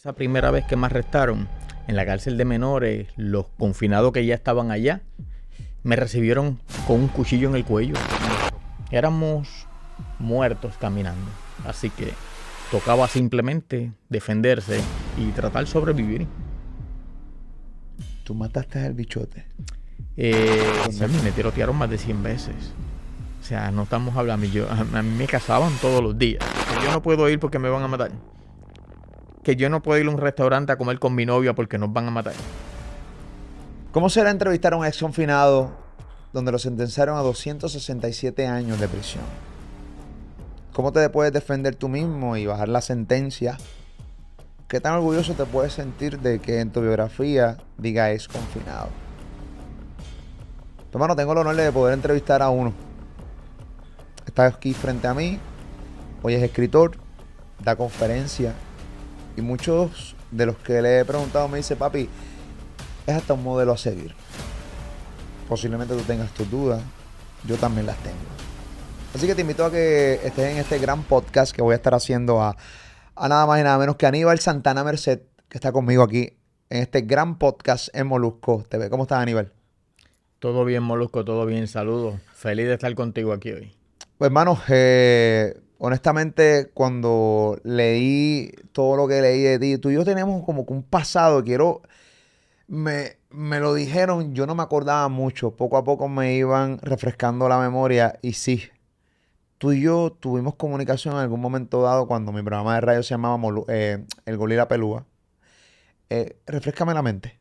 Esa primera vez que me arrestaron en la cárcel de menores, los confinados que ya estaban allá, me recibieron con un cuchillo en el cuello. Éramos muertos caminando, así que tocaba simplemente defenderse y tratar de sobrevivir. Tú mataste al bichote. Me tirotearon más de 100 veces. O sea, no estamos hablando. A mí me cazaban todos los días. Que yo no puedo ir porque me van a matar. Que yo no puedo ir a un restaurante a comer con mi novia porque nos van a matar. ¿Cómo será entrevistar a un ex confinado donde lo sentenciaron a 267 años de prisión? ¿Cómo te puedes defender tú mismo y bajar la sentencia? ¿Qué tan orgulloso te puedes sentir de que en tu biografía diga ex confinado? Hermano, tengo el honor de poder entrevistar a uno. Está aquí frente a mí. Hoy es escritor, da conferencias. Y muchos de los que le he preguntado me dicen, papi, es hasta un modelo a seguir. Posiblemente tú tengas tus dudas. Yo también las tengo. Así que te invito a que estés en este gran podcast que voy a estar haciendo a nada más y nada menos que Aníbal Santana Merced, que está conmigo aquí en este gran podcast en Molusco TV. ¿Cómo estás, Aníbal? Todo bien, Molusco, todo bien. Saludos. Feliz de estar contigo aquí hoy. Pues, hermano, honestamente, cuando leí todo lo que leí de ti, tú y yo tenemos como que un pasado. Me lo dijeron, yo no me acordaba mucho. Poco a poco me iban refrescando la memoria. Y sí, tú y yo tuvimos comunicación en algún momento dado cuando mi programa de radio se llamaba El Gol y la Pelúa. Refréscame la mente.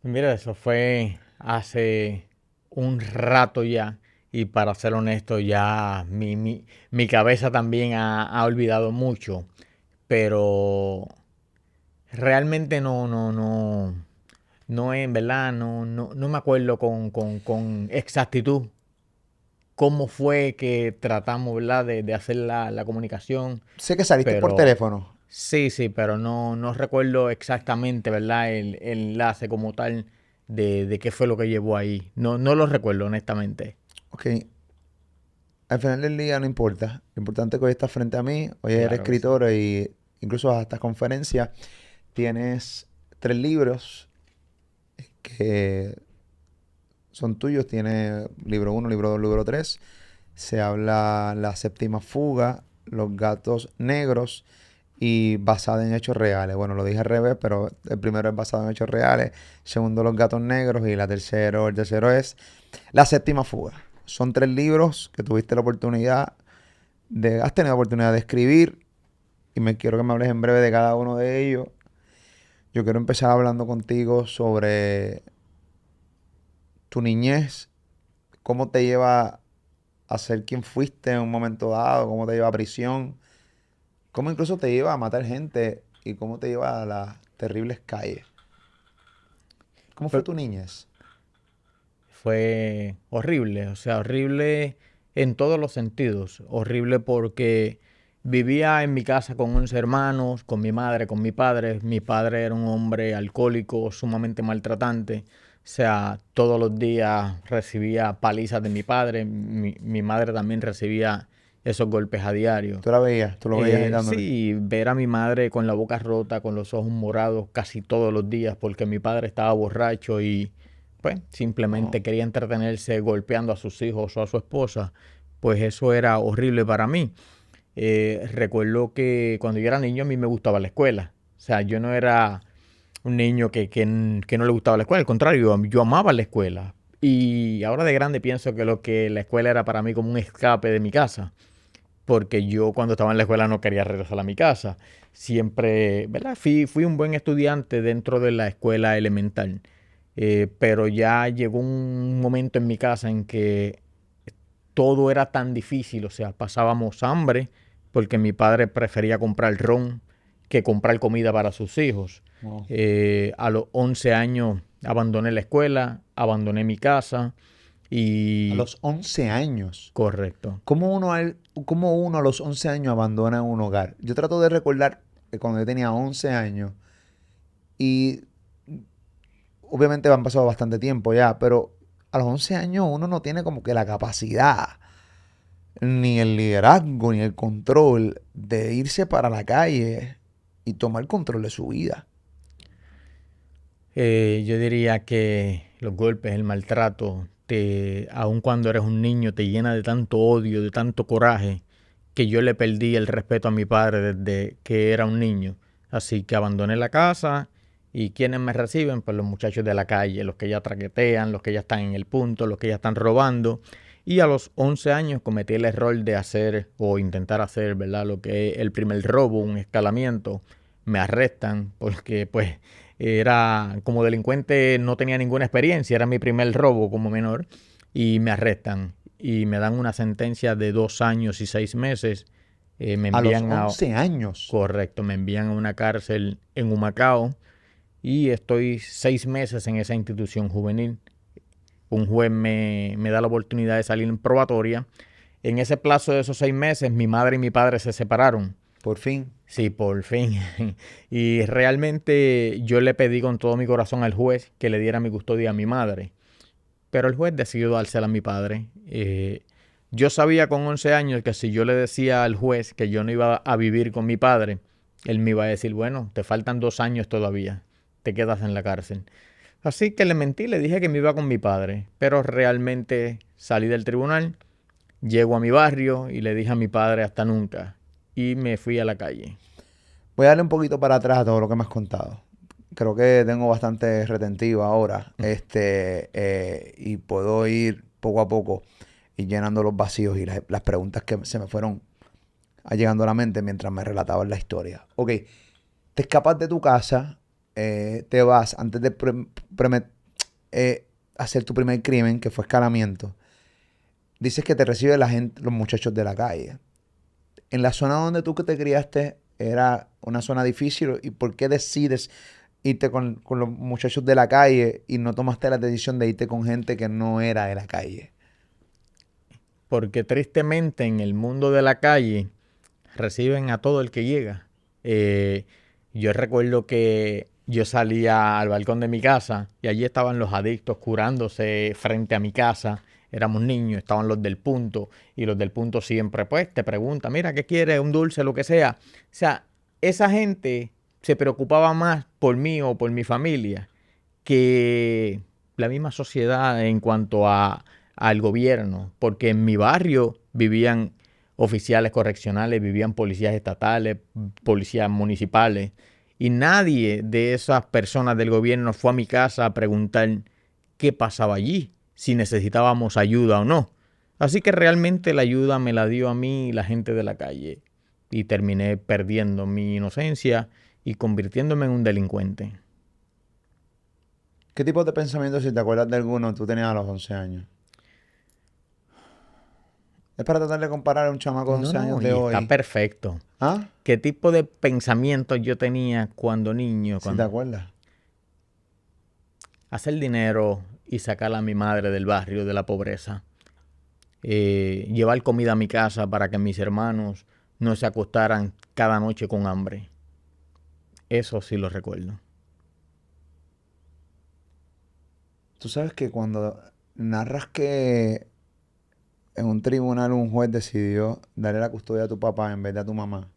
Mira, eso fue hace un rato ya. Y para ser honesto, ya mi cabeza también ha olvidado mucho. Pero realmente no es, ¿verdad? No me acuerdo con exactitud cómo fue que tratamos, ¿verdad? De hacer la comunicación. Sé que saliste por Pero teléfono. sí, pero no recuerdo exactamente, ¿verdad? El enlace como tal de qué fue lo que llevó ahí. No lo recuerdo, honestamente. Ok. Al final del día no importa. Lo importante es que hoy estás frente a mí. Hoy eres Claro que sí. escritor y incluso a esta conferencia tienes 3 libros que son tuyos. Tienes libro 1, libro 2, libro 3. Se habla La Séptima Fuga, Los Gatos Negros y basada en hechos reales. Bueno, lo dije al revés, pero el primero es basado en hechos reales. El segundo, Los Gatos Negros. Y el tercero es La Séptima Fuga. Son 3 libros que tuviste la oportunidad has tenido la oportunidad de escribir y quiero que me hables en breve de cada uno de ellos. Yo quiero empezar hablando contigo sobre tu niñez, cómo te lleva a ser quien fuiste en un momento dado, cómo te lleva a prisión, cómo incluso te lleva a matar gente y cómo te lleva a las terribles calles. ¿Cómo fue Pero tu niñez? fue horrible, o sea, horrible en todos los sentidos. Horrible porque vivía en mi casa con 11 hermanos, con mi madre, con mi padre. Mi padre era un hombre alcohólico, sumamente maltratante. O sea, todos los días recibía palizas de mi padre. Mi madre también recibía esos golpes a diario. Tú lo veías ahí dándole. Sí, ver a mi madre con la boca rota, con los ojos morados casi todos los días porque mi padre estaba borracho y pues Oh. simplemente quería entretenerse golpeando a sus hijos o a su esposa, pues eso era horrible para mí. Recuerdo que cuando yo era niño a mí me gustaba la escuela. O sea, yo no era un niño que no le gustaba la escuela, al contrario, yo amaba la escuela. Y ahora de grande pienso que lo que la escuela era para mí como un escape de mi casa porque yo cuando estaba en la escuela no quería regresar a mi casa. Siempre, ¿verdad? Fui un buen estudiante dentro de la escuela elemental, pero ya llegó un momento en mi casa en que todo era tan difícil, o sea, pasábamos hambre porque mi padre prefería comprar ron que comprar comida para sus hijos. Oh. A los 11 años abandoné la escuela, abandoné mi casa A y... los 11 años. Correcto. ¿Cómo uno a los 11 años abandona un hogar? Yo trato de recordar que cuando yo tenía 11 años y obviamente han pasado bastante tiempo ya, pero a los 11 años uno no tiene como que la capacidad, ni el liderazgo, ni el control de irse para la calle y tomar control de su vida. Yo diría que los golpes, el maltrato, aun cuando eres un niño, te llena de tanto odio, de tanto coraje, que yo le perdí el respeto a mi padre desde que era un niño. Así que abandoné la casa y ¿quiénes me reciben? Pues los muchachos de la calle, los que ya traquetean, los que ya están en el punto, los que ya están robando. Y a los 11 años cometí el error de hacer o intentar hacer, ¿verdad? Lo que es el primer robo, un escalamiento. Me arrestan porque pues era como delincuente, no tenía ninguna experiencia, era mi primer robo como menor y me arrestan y me dan una sentencia de 2 años y 6 meses. Me A los envían 11 años. correcto, me envían a una cárcel en Humacao y estoy 6 meses en esa institución juvenil. Un juez me da la oportunidad de salir en probatoria. En ese plazo de esos 6 meses, mi madre y mi padre se separaron. Por fin. Sí, por fin. Y realmente yo le pedí con todo mi corazón al juez que le diera mi custodia a mi madre. Pero el juez decidió dársela a mi padre. Yo sabía con 11 años que si yo le decía al juez que yo no iba a vivir con mi padre, él me iba a decir, bueno, te faltan 2 años todavía, te quedas en la cárcel. Así que le mentí, le dije que me iba con mi padre. Pero realmente salí del tribunal, llego a mi barrio y le dije a mi padre hasta nunca. Y me fui a la calle. Voy a darle un poquito para atrás a todo lo que me has contado. Creo que tengo bastante retentiva ahora. Y puedo ir poco a poco y llenando los vacíos y las preguntas que se me fueron llegando a la mente mientras me relatabas la historia. Ok, te escapas de tu casa, te vas antes de hacer tu primer crimen, que fue escalamiento. Dices que te recibe la gente, los muchachos de la calle. En la zona donde tú que te criaste era una zona difícil. ¿Y por qué decides irte con los muchachos de la calle y no tomaste la decisión de irte con gente que no era de la calle? Porque tristemente en el mundo de la calle reciben a todo el que llega. Yo recuerdo que yo salía al balcón de mi casa y allí estaban los adictos curándose frente a mi casa. Éramos niños, estaban los del punto y los del punto siempre pues te preguntan, mira, ¿qué quieres? Un dulce, lo que sea. O sea, esa gente se preocupaba más por mí o por mi familia que la misma sociedad en cuanto al gobierno, porque en mi barrio vivían oficiales correccionales, vivían policías estatales, policías municipales, y nadie de esas personas del gobierno fue a mi casa a preguntar qué pasaba allí, si necesitábamos ayuda o no. Así que realmente la ayuda me la dio a mí la gente de la calle y terminé perdiendo mi inocencia y convirtiéndome en un delincuente. ¿Qué tipo de pensamientos, si te acuerdas de alguno, tú tenías a los 11 años? Es para tratar de comparar a un chamaco de No, 11 años no, de y está hoy. perfecto. ¿Ah? ¿Qué tipo de pensamientos yo tenía cuando niño? Si te acuerdas. Hacer dinero y sacar a mi madre del barrio, de la pobreza. Llevar comida a mi casa para que mis hermanos no se acostaran cada noche con hambre. Eso sí lo recuerdo. Tú sabes que cuando narras que en un tribunal un juez decidió darle la custodia a tu papá en vez de a tu mamá,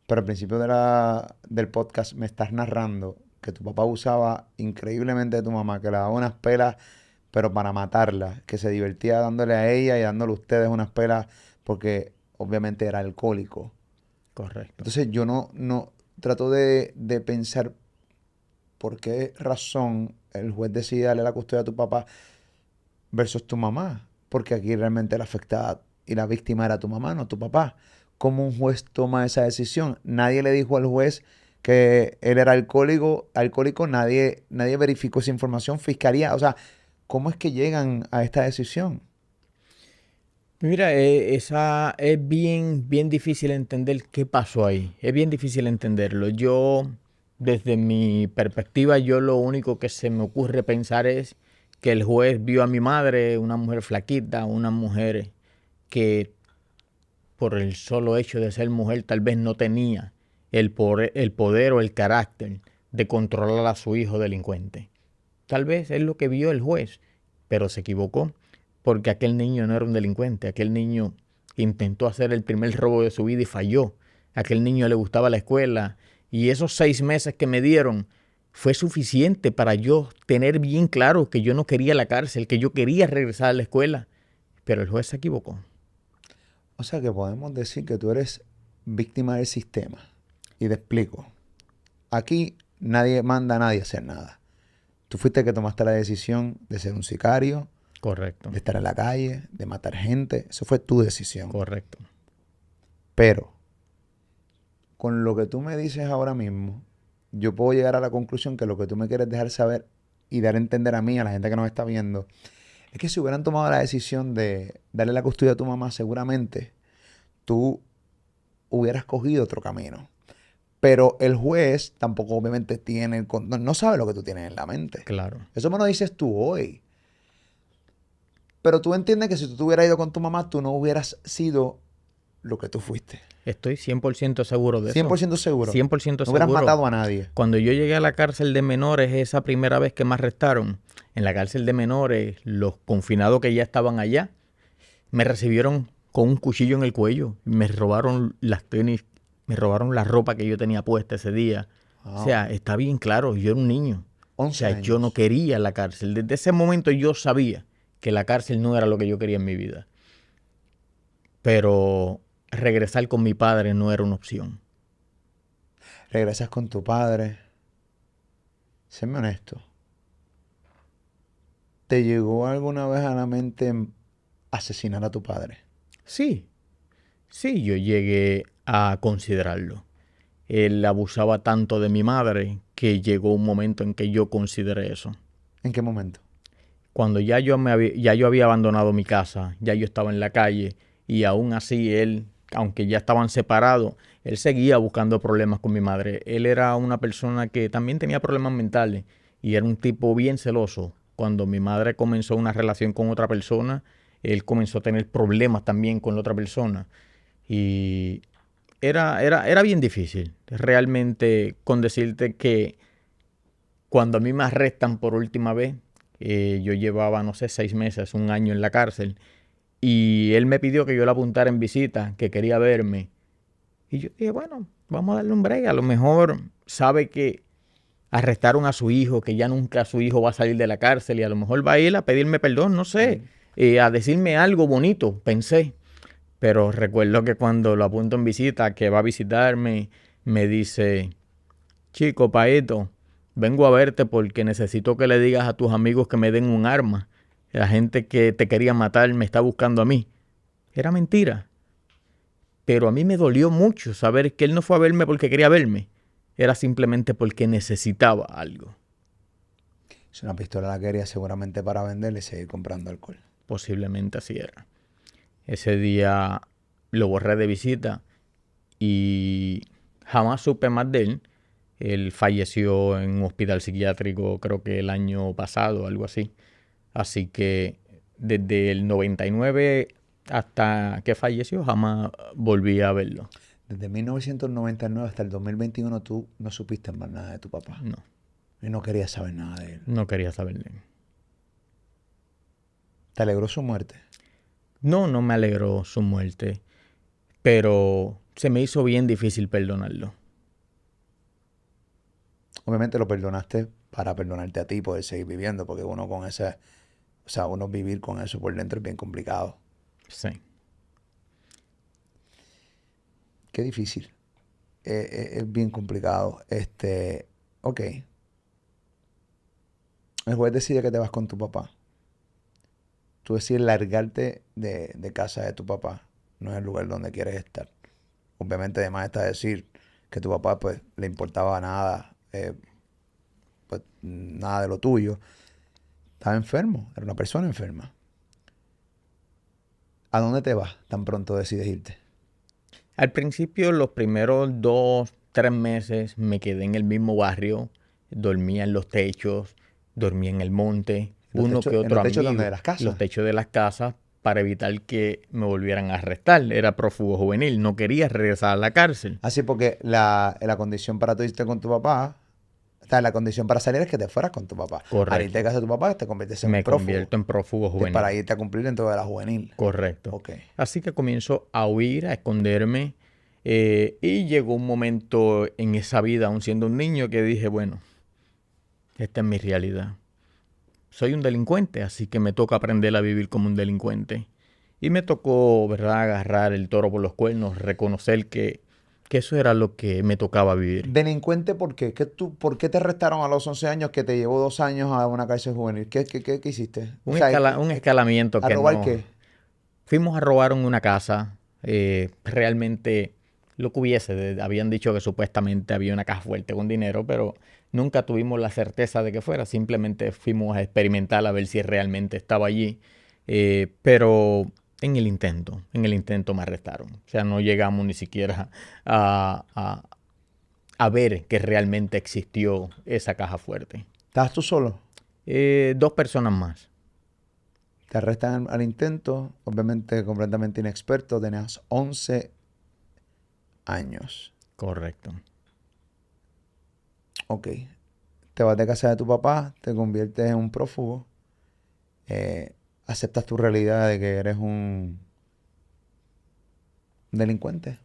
pero al principio del podcast me estás narrando que tu papá abusaba increíblemente de tu mamá, que le daba unas pelas, pero para matarla, que se divertía dándole a ella y dándole a ustedes unas pelas porque obviamente era alcohólico. Correcto. Entonces yo no trato de pensar por qué razón el juez decide darle la custodia a tu papá versus tu mamá. Porque aquí realmente la afectada y la víctima era tu mamá, no tu papá. ¿Cómo un juez toma esa decisión? Nadie le dijo al juez que él era alcohólico, nadie verificó esa información, fiscalía. O sea, ¿cómo es que llegan a esta decisión? Mira, esa es bien difícil entender qué pasó ahí. Es bien difícil entenderlo. Yo, desde mi perspectiva, yo lo único que se me ocurre pensar es que el juez vio a mi madre, una mujer flaquita, una mujer que por el solo hecho de ser mujer tal vez no tenía el poder o el carácter de controlar a su hijo delincuente. Tal vez es lo que vio el juez, pero se equivocó porque aquel niño no era un delincuente, aquel niño intentó hacer el primer robo de su vida y falló. A aquel niño le gustaba la escuela. Y esos 6 meses que me dieron fue suficiente para yo tener bien claro que yo no quería la cárcel, que yo quería regresar a la escuela. Pero el juez se equivocó. O sea que podemos decir que tú eres víctima del sistema. Y te explico. Aquí nadie manda a nadie a hacer nada. Tú fuiste el que tomaste la decisión de ser un sicario, Correcto. de estar en la calle, de matar gente. Eso fue tu decisión. Correcto. Pero, con lo que tú me dices ahora mismo, yo puedo llegar a la conclusión que lo que tú me quieres dejar saber y dar a entender a mí, a la gente que nos está viendo, es que si hubieran tomado la decisión de darle la custodia a tu mamá, seguramente tú hubieras cogido otro camino. Pero el juez tampoco obviamente tiene, no sabe lo que tú tienes en la mente. Claro. Eso me lo dices tú hoy. Pero tú entiendes que si tú te hubieras ido con tu mamá, tú no hubieras sido lo que tú fuiste. Estoy 100% seguro de eso. 100% seguro. 100% No hubieras seguro. matado a nadie. Cuando yo llegué a la cárcel de menores, esa primera vez que me arrestaron, en la cárcel de menores, los confinados que ya estaban allá, me recibieron con un cuchillo en el cuello. Me robaron las tenis, me robaron la ropa que yo tenía puesta ese día. Wow. O sea, está bien claro, yo era un niño. 11 O sea, años. yo no quería la cárcel. Desde ese momento yo sabía que la cárcel no era lo que yo quería en mi vida. Pero regresar con mi padre no era una opción. Regresas con tu padre. Séme honesto. ¿Te llegó alguna vez a la mente asesinar a tu padre? Sí, sí, yo llegué a considerarlo. Él abusaba tanto de mi madre que llegó un momento en que yo consideré eso. ¿En qué momento? Cuando ya yo había abandonado mi casa, ya yo estaba en la calle y aún así él, aunque ya estaban separados, él seguía buscando problemas con mi madre. Él era una persona que también tenía problemas mentales y era un tipo bien celoso. Cuando mi madre comenzó una relación con otra persona, él comenzó a tener problemas también con la otra persona. Y era bien difícil. Realmente, con decirte que cuando a mí me arrestan por última vez, yo llevaba, no sé, 6 meses, 1 año en la cárcel. Y él me pidió que yo le apuntara en visita, que quería verme. Y yo dije, bueno, vamos a darle un break. A lo mejor sabe que arrestaron a su hijo, que ya nunca su hijo va a salir de la cárcel y a lo mejor va a ir a pedirme perdón, no sé, a decirme algo bonito, pensé. Pero recuerdo que cuando lo apunto en visita, que va a visitarme, me dice, chico, Paito, vengo a verte porque necesito que le digas a tus amigos que me den un arma. La gente que te quería matar me está buscando a mí. Era mentira. Pero a mí me dolió mucho saber que él no fue a verme porque quería verme. Era simplemente porque necesitaba algo. Si una pistola la quería seguramente para venderle y seguir comprando alcohol. Posiblemente así era. Ese día lo borré de visita y jamás supe más de él. Él falleció en un hospital psiquiátrico, creo que el año pasado, algo así. Así que desde el 99 hasta que falleció, jamás volví a verlo. Desde 1999 hasta el 2021 tú no supiste más nada de tu papá. No, Y no querías saber nada de él. no quería saber de él. ¿Te alegró su muerte? No, no me alegró su muerte, pero se me hizo bien difícil perdonarlo. Obviamente lo perdonaste para perdonarte a ti y poder seguir viviendo, porque uno con ese, o sea, uno vivir con eso por dentro es bien complicado. Sí. Qué difícil. Es bien complicado. Ok. El juez decide que te vas con tu papá. Tú decides largarte de casa de tu papá. No es el lugar donde quieres estar. Obviamente, además está decir que tu papá, pues, le importaba nada, pues, nada de lo tuyo. Estaba enfermo. Era una persona enferma. ¿A dónde te vas tan pronto decides irte? Al principio, los primeros 2, 3 meses, me quedé en el mismo barrio, dormía en los techos, dormía en el monte, ¿En los uno techos- que en otro los techos amigo, donde de las casas? los techos de las casas, para evitar que me volvieran a arrestar. Era prófugo juvenil, no quería regresar a la cárcel. Así porque la condición para tú irte con tu papá, o sea, la condición para salir es que te fueras con tu papá. Correcto. Al irte a casa de tu papá, te conviertes en Me un prófugo. convierto en prófugo juvenil. Para irte a cumplir dentro de la juvenil. Correcto. Ok. Así que comienzo a huir, a esconderme. Y llegó un momento en esa vida, aún siendo un niño, que dije, bueno, esta es mi realidad. Soy un delincuente, así que me toca aprender a vivir como un delincuente. Y me tocó, ¿verdad?, agarrar el toro por los cuernos, reconocer que eso era lo que me tocaba vivir. Delincuente, ¿por qué? ¿Por qué te arrestaron a los 11 años que te llevó 2 años a una cárcel juvenil? ¿Qué hiciste? O sea, Un escalamiento ¿a que robar no... qué? Fuimos a robar en una casa. Realmente lo que hubiese. Habían dicho que supuestamente había una caja fuerte con dinero, pero nunca tuvimos la certeza de que fuera. Simplemente fuimos a experimentar a ver si realmente estaba allí. Pero en el intento me arrestaron. O sea, no llegamos ni siquiera a, a- a ver que realmente existió esa caja fuerte. ¿Estabas tú solo? Dos personas más. Te arrestan al intento, obviamente completamente inexperto, tenías 11 años. Correcto. Ok. Te vas de casa de tu papá, te conviertes en un prófugo, aceptas tu realidad de que eres un delincuente.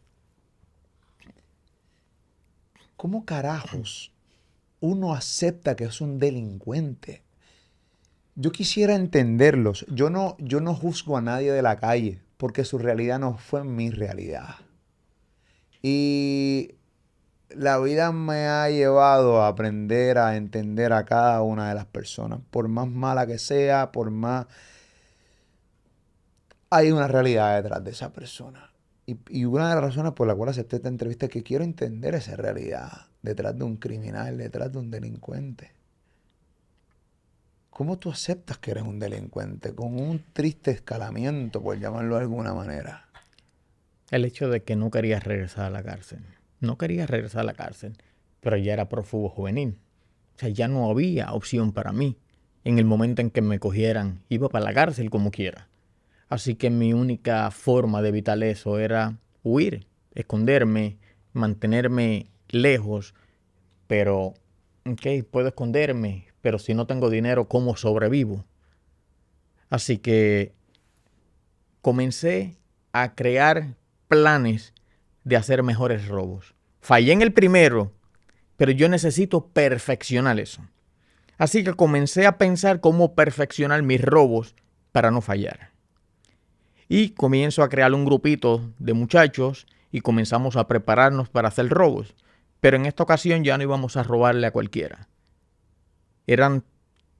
¿Cómo carajos uno acepta que es un delincuente? Yo quisiera entenderlos. Yo no juzgo a nadie de la calle porque su realidad no fue mi realidad. Y la vida me ha llevado a aprender a entender a cada una de las personas. Por más mala que sea, por más... Hay una realidad detrás de esa persona. Y una de las razones por la cual acepté esta entrevista es que quiero entender esa realidad detrás de un criminal, detrás de un delincuente. ¿Cómo tú aceptas que eres un delincuente con un triste escalamiento, por llamarlo de alguna manera? El hecho de que no quería regresar a la cárcel. No quería regresar a la cárcel, pero ya era prófugo juvenil. O sea, ya no había opción para mí. En el momento en que me cogieran, iba para la cárcel como quiera. Así que mi única forma de evitar eso era huir, esconderme, mantenerme lejos. Pero, ok, puedo esconderme, pero si no tengo dinero, ¿cómo sobrevivo? Así que comencé a crear planes de hacer mejores robos. Fallé en el primero, pero yo necesito perfeccionar eso. Así que comencé a pensar cómo perfeccionar mis robos para no fallar. Y comienzo a crear un grupito de muchachos y comenzamos a prepararnos para hacer robos. Pero en esta ocasión ya no íbamos a robarle a cualquiera.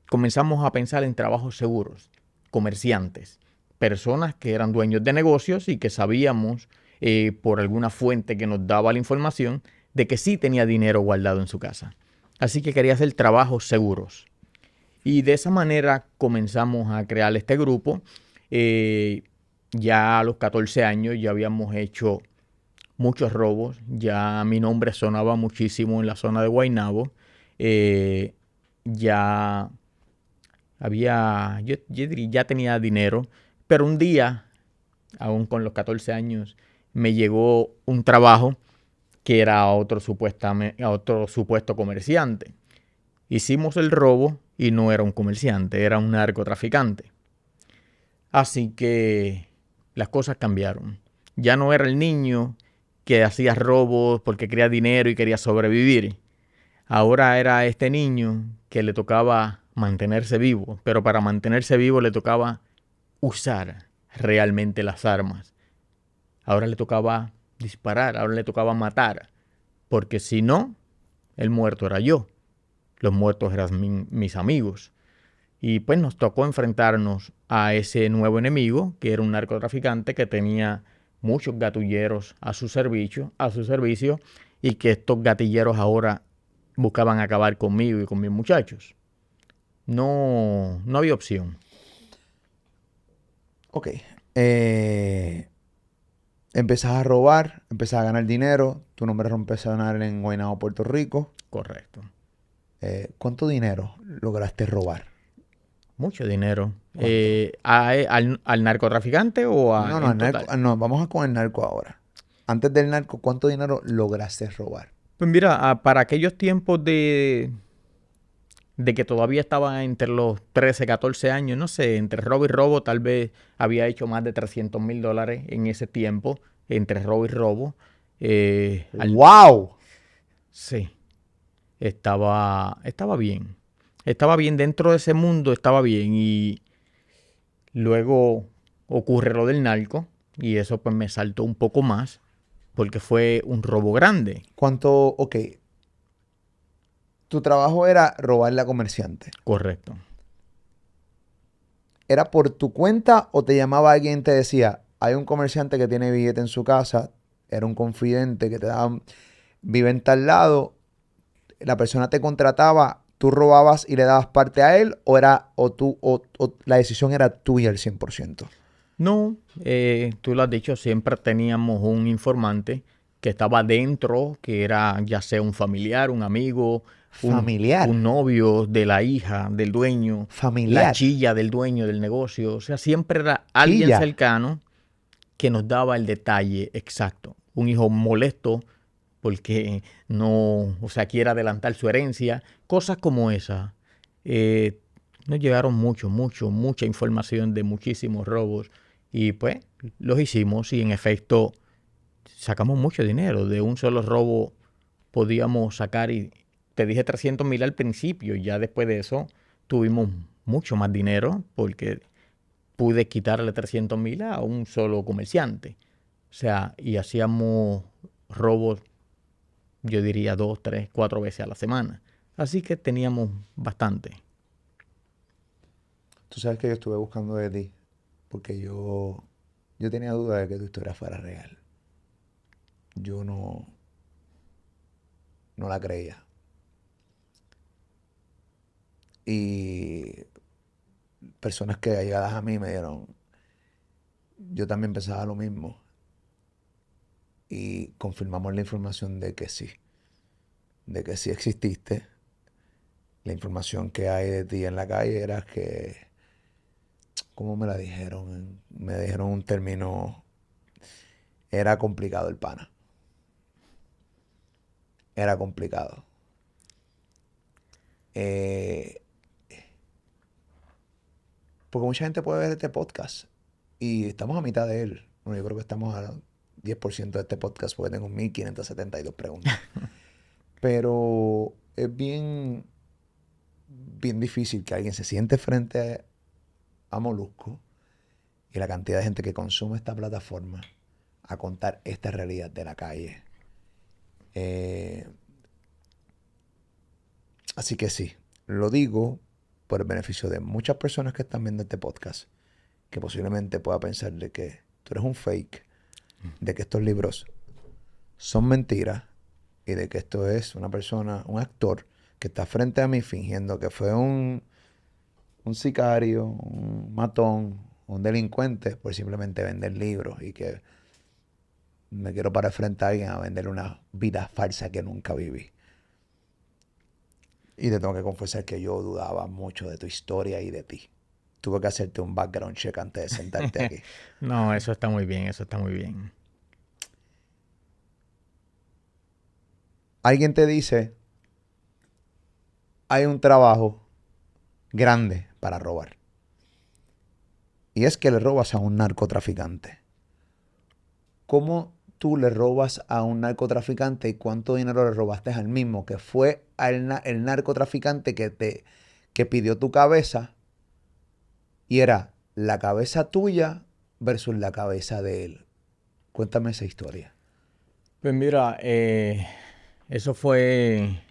Comenzamos a pensar en trabajos seguros, comerciantes, personas que eran dueños de negocios y que sabíamos por alguna fuente que nos daba la información de que sí tenía dinero guardado en su casa. Así que quería hacer trabajos seguros. Y de esa manera comenzamos a crear este grupo. Ya a los 14 años ya habíamos hecho muchos robos. Ya mi nombre sonaba muchísimo en la zona de Guaynabo. Ya ya tenía dinero, pero un día, aún con los 14 años, me llegó un trabajo que era a otro supuesto comerciante. Hicimos el robo y no era un comerciante, era un narcotraficante. Así que las cosas cambiaron. Ya no era el niño que hacía robos porque quería dinero y quería sobrevivir. Ahora era este niño que le tocaba mantenerse vivo, pero para mantenerse vivo le tocaba usar realmente las armas. Ahora le tocaba disparar, ahora le tocaba matar, porque si no, el muerto era yo, los muertos eran mis amigos. Y pues nos tocó enfrentarnos a ese nuevo enemigo, que era un narcotraficante que tenía muchos gatilleros a su servicio, y que estos gatilleros ahora buscaban acabar conmigo y con mis muchachos. No había opción. Ok. Empezás a robar, empezás a ganar dinero, tu nombre rompe a sonar en Guaynabo, Puerto Rico. Correcto. ¿Cuánto dinero lograste robar? Mucho dinero. ¿Cuánto? ¿Al narcotraficante o No, no, en total? no, vamos con el narco ahora. Antes del narco, ¿cuánto dinero lograste robar? Pues mira, para aquellos tiempos de que todavía estaba entre los 13, 14 años, no sé, entre robo y robo, tal vez había hecho más de $300,000 en ese tiempo, entre robo y robo. ¡Wow! Sí, estaba bien. Estaba bien dentro de ese mundo, estaba bien. Y luego ocurre lo del narco y eso pues me saltó un poco más porque fue un robo grande. ¿Cuánto? Ok. Tu trabajo era robarle a comerciante. Correcto. ¿Era por tu cuenta o te llamaba alguien y te decía, hay un comerciante que tiene billete en su casa, era un confidente que te daba, vive en tal lado, la persona te contrataba, tú robabas y le dabas parte a él o la decisión era tuya al 100%? No, tú lo has dicho, siempre teníamos un informante que estaba dentro, que era ya sea un familiar, un amigo, un Familiar. novio de la hija del dueño, la Familiar. chilla del dueño del negocio. O sea, siempre era alguien Chilla. cercano que nos daba el detalle exacto. Un hijo molesto porque no, o sea, quiere adelantar su herencia, cosas como esa. Eh, Nos llegaron mucha información de muchísimos robos y pues los hicimos y en efecto sacamos mucho dinero. De un solo robo podíamos sacar, y te dije 300,000 al principio, ya después de eso tuvimos mucho más dinero porque pude quitarle 300,000 a un solo comerciante. O sea, y hacíamos robos, yo diría 2, 3, 4 veces a la semana. Así que teníamos bastante. Tú sabes que yo estuve buscando de ti porque yo tenía duda de que tu historia fuera real. Yo no la creía. Y personas que allegadas a mí me dieron, yo también pensaba lo mismo. Y confirmamos la información de que sí exististe. La información que hay de ti en la calle era que, ¿cómo me la dijeron? Me dijeron un término, era complicado el pana. Era complicado. Eh, Porque mucha gente puede ver este podcast y estamos a mitad de él. Bueno, yo creo que estamos a 10% de este podcast porque tengo 1572 preguntas. Pero es bien difícil que alguien se siente frente a Molusco y la cantidad de gente que consume esta plataforma a contar esta realidad de la calle. Eh, Así que sí, lo digo por el beneficio de muchas personas que están viendo este podcast, que posiblemente pueda pensar de que tú eres un fake, de que estos libros son mentiras y de que esto es una persona, un actor que está frente a mí fingiendo que fue un sicario, un matón, un delincuente por simplemente vender libros y que me quiero parar frente a alguien a vender una vida falsa que nunca viví. Y te tengo que confesar que yo dudaba mucho de tu historia y de ti. Tuve que hacerte un background check antes de sentarte aquí. No, eso está muy bien, eso está muy bien. Alguien te dice, hay un trabajo grande para robar. Y es que le robas a un narcotraficante. ¿Cómo tú le robas a un narcotraficante y cuánto dinero le robaste al mismo? Que fue el narcotraficante que pidió tu cabeza y era la cabeza tuya versus la cabeza de él. Cuéntame esa historia. Pues mira, eso fue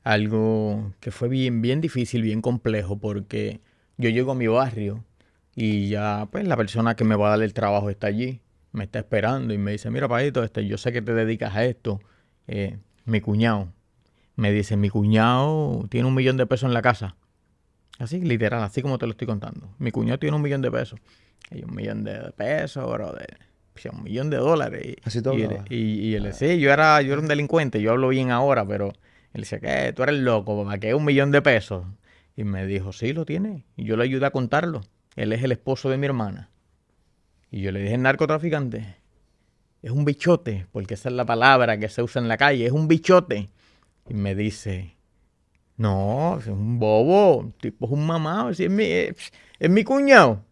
algo que fue bien difícil, bien complejo, porque yo llego a mi barrio y ya, pues, la persona que me va a dar el trabajo está allí, me está esperando y me dice, mira, Paito, yo sé que te dedicas a esto. Mi cuñado me dice, mi cuñado tiene 1,000,000 de pesos en la casa. Así, literal, así como te lo estoy contando. Mi cuñado tiene 1,000,000 de pesos. Y 1,000,000 de pesos, bro, o sea, 1,000,000 de dólares. Así te Y, hablaba. y él decía, sí, yo era un delincuente, yo hablo bien ahora, pero él decía, ¿qué? Tú eres loco, ¿para qué 1,000,000 de pesos? Y me dijo, sí, lo tiene. Y yo le ayudé a contarlo. Él es el esposo de mi hermana. Y yo le dije, narcotraficante, es un bichote, porque esa es la palabra que se usa en la calle, es un bichote. Y me dice, no, es un bobo, tipo es un mamado, si es mi cuñado.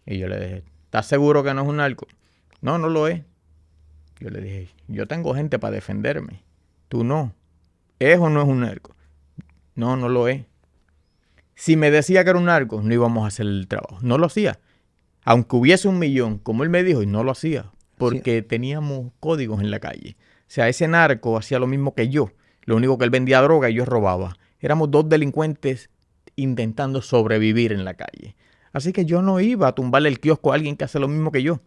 Y yo le dije, ¿estás seguro que no es un narco? No, no lo es. Yo le dije, yo tengo gente para defenderme. Tú no. ¿Es o no es un narco? No, no lo es. Si me decía que era un narco, no íbamos a hacer el trabajo. No lo hacía. Aunque hubiese 1 millón, como él me dijo, y no lo hacía. Sí. Porque teníamos códigos en la calle. O sea, ese narco hacía lo mismo que yo. Lo único que él vendía droga y yo robaba. Éramos 2 delincuentes intentando sobrevivir en la calle. Así que yo no iba a tumbarle el kiosco a alguien que hace lo mismo que yo.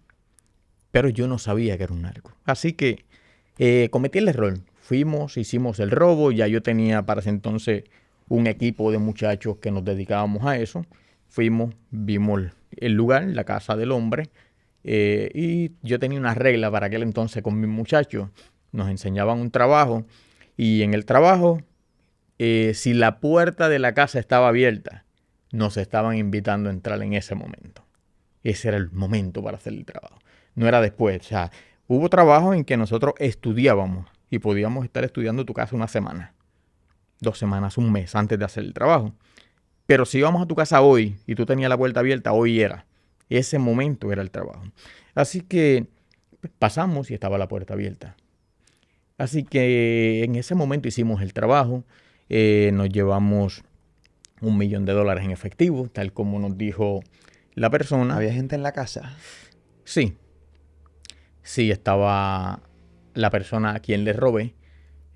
Pero yo no sabía que era un narco. Así que cometí el error. Fuimos, hicimos el robo. Ya yo tenía para ese entonces un equipo de muchachos que nos dedicábamos a eso. Fuimos, vimos el lugar, la casa del hombre. Y yo tenía una regla para aquel entonces con mis muchachos. Nos enseñaban un trabajo. Y en el trabajo, si la puerta de la casa estaba abierta, nos estaban invitando a entrar en ese momento. Ese era el momento para hacer el trabajo. No era después. O sea, hubo trabajos en que nosotros estudiábamos y podíamos estar estudiando tu casa 1 semana, 2 semanas, un mes antes de hacer el trabajo. Pero si íbamos a tu casa hoy y tú tenías la puerta abierta, hoy era. Ese momento era el trabajo. Así que pasamos y estaba la puerta abierta. Así que en ese momento hicimos el trabajo. Nos llevamos $1 millón en efectivo, tal como nos dijo la persona. ¿Había gente en la casa? Sí. Sí, estaba la persona a quien le robé.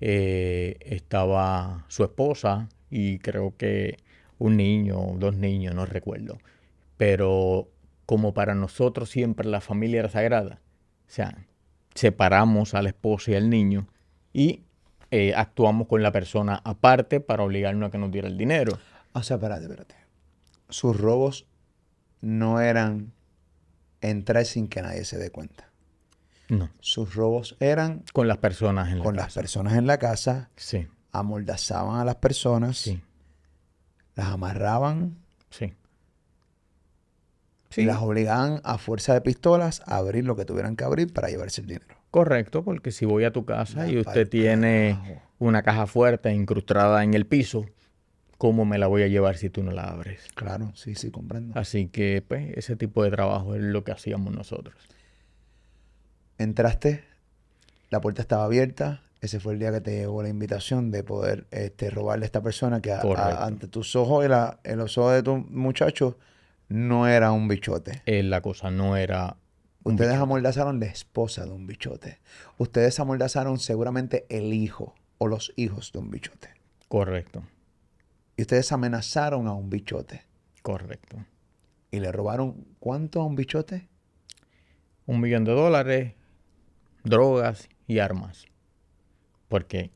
Estaba su esposa y creo que un niño o 2 niños, no recuerdo. Pero como para nosotros siempre la familia era sagrada, o sea, separamos a la esposa y al niño y actuamos con la persona aparte para obligarnos a que nos diera el dinero. O sea, espérate. Sus robos no eran entrar sin que nadie se dé cuenta. No, Sus robos eran con las personas en la con las casa. personas en la casa, Sí, amordazaban a las personas, sí, las amarraban sí. y Sí, las obligaban a fuerza de pistolas a abrir lo que tuvieran que abrir para llevarse el dinero. correcto, porque si voy a tu casa y Da usted pa'l tiene carajo. una caja fuerte incrustada en el piso, ¿cómo me la voy a llevar si tú no la abres? Claro, sí, comprendo. Así que, pues, ese tipo de trabajo es lo que hacíamos nosotros. Entraste, la puerta estaba abierta. Ese fue el día que te llegó la invitación de poder robarle a esta persona que Correcto. ante tus ojos y en los ojos de tu muchacho no era un bichote. La cosa no era un Ustedes bichote. amordazaron la esposa de un bichote. Ustedes amordazaron seguramente el hijo o los hijos de un bichote. Correcto, Y ustedes amenazaron a un bichote. correcto. Y le robaron ¿cuánto a un bichote? $1 millón, drogas y armas. Porque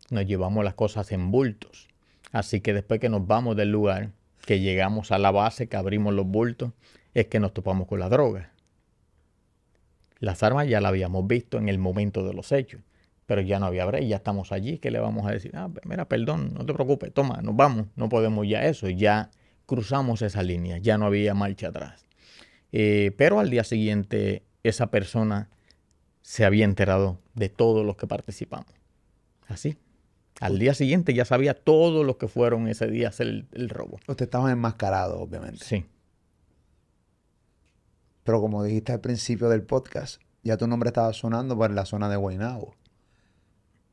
nos llevamos las cosas en bultos. Así que después que nos vamos del lugar, que llegamos a la base, que abrimos los bultos, es que nos topamos con la droga. Las armas ya las habíamos visto en el momento de los hechos, pero ya no había break, ya estamos allí, ¿qué le vamos a decir? Mira, perdón, no te preocupes, toma, nos vamos, no podemos ya eso, ya cruzamos esa línea, ya no había marcha atrás. Pero al día siguiente esa persona se había enterado de todos los que participamos. Así. Al día siguiente ya sabía todos los que fueron ese día a hacer el robo. Ustedes estaban enmascarados, obviamente. Sí, Pero como dijiste al principio del podcast, ya tu nombre estaba sonando por la zona de Guaynabo.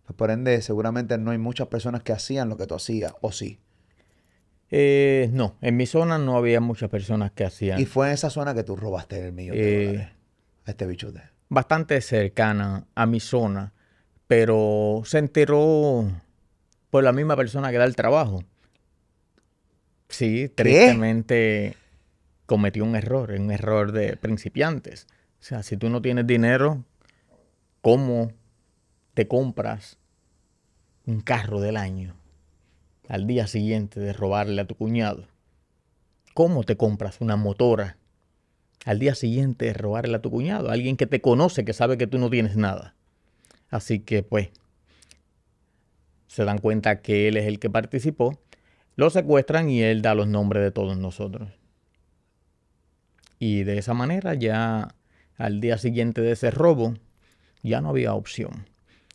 Pues por ende, seguramente no hay muchas personas que hacían lo que tú hacías, ¿o sí? no, en mi zona no había muchas personas que hacían. Y fue en esa zona que tú robaste el $1 millón a este bichote. Bastante cercana a mi zona, pero se enteró por la misma persona que da el trabajo. Sí, tristemente cometió un error de principiantes. O sea, si tú no tienes dinero, ¿cómo te compras un carro del año al día siguiente de robarle a tu cuñado? ¿Cómo te compras una motora al día siguiente de robarle a tu cuñado? Alguien que te conoce, que sabe que tú no tienes nada. Así que, pues, se dan cuenta que él es el que participó, lo secuestran y él da los nombres de todos nosotros. Y de esa manera ya al día siguiente de ese robo ya no había opción.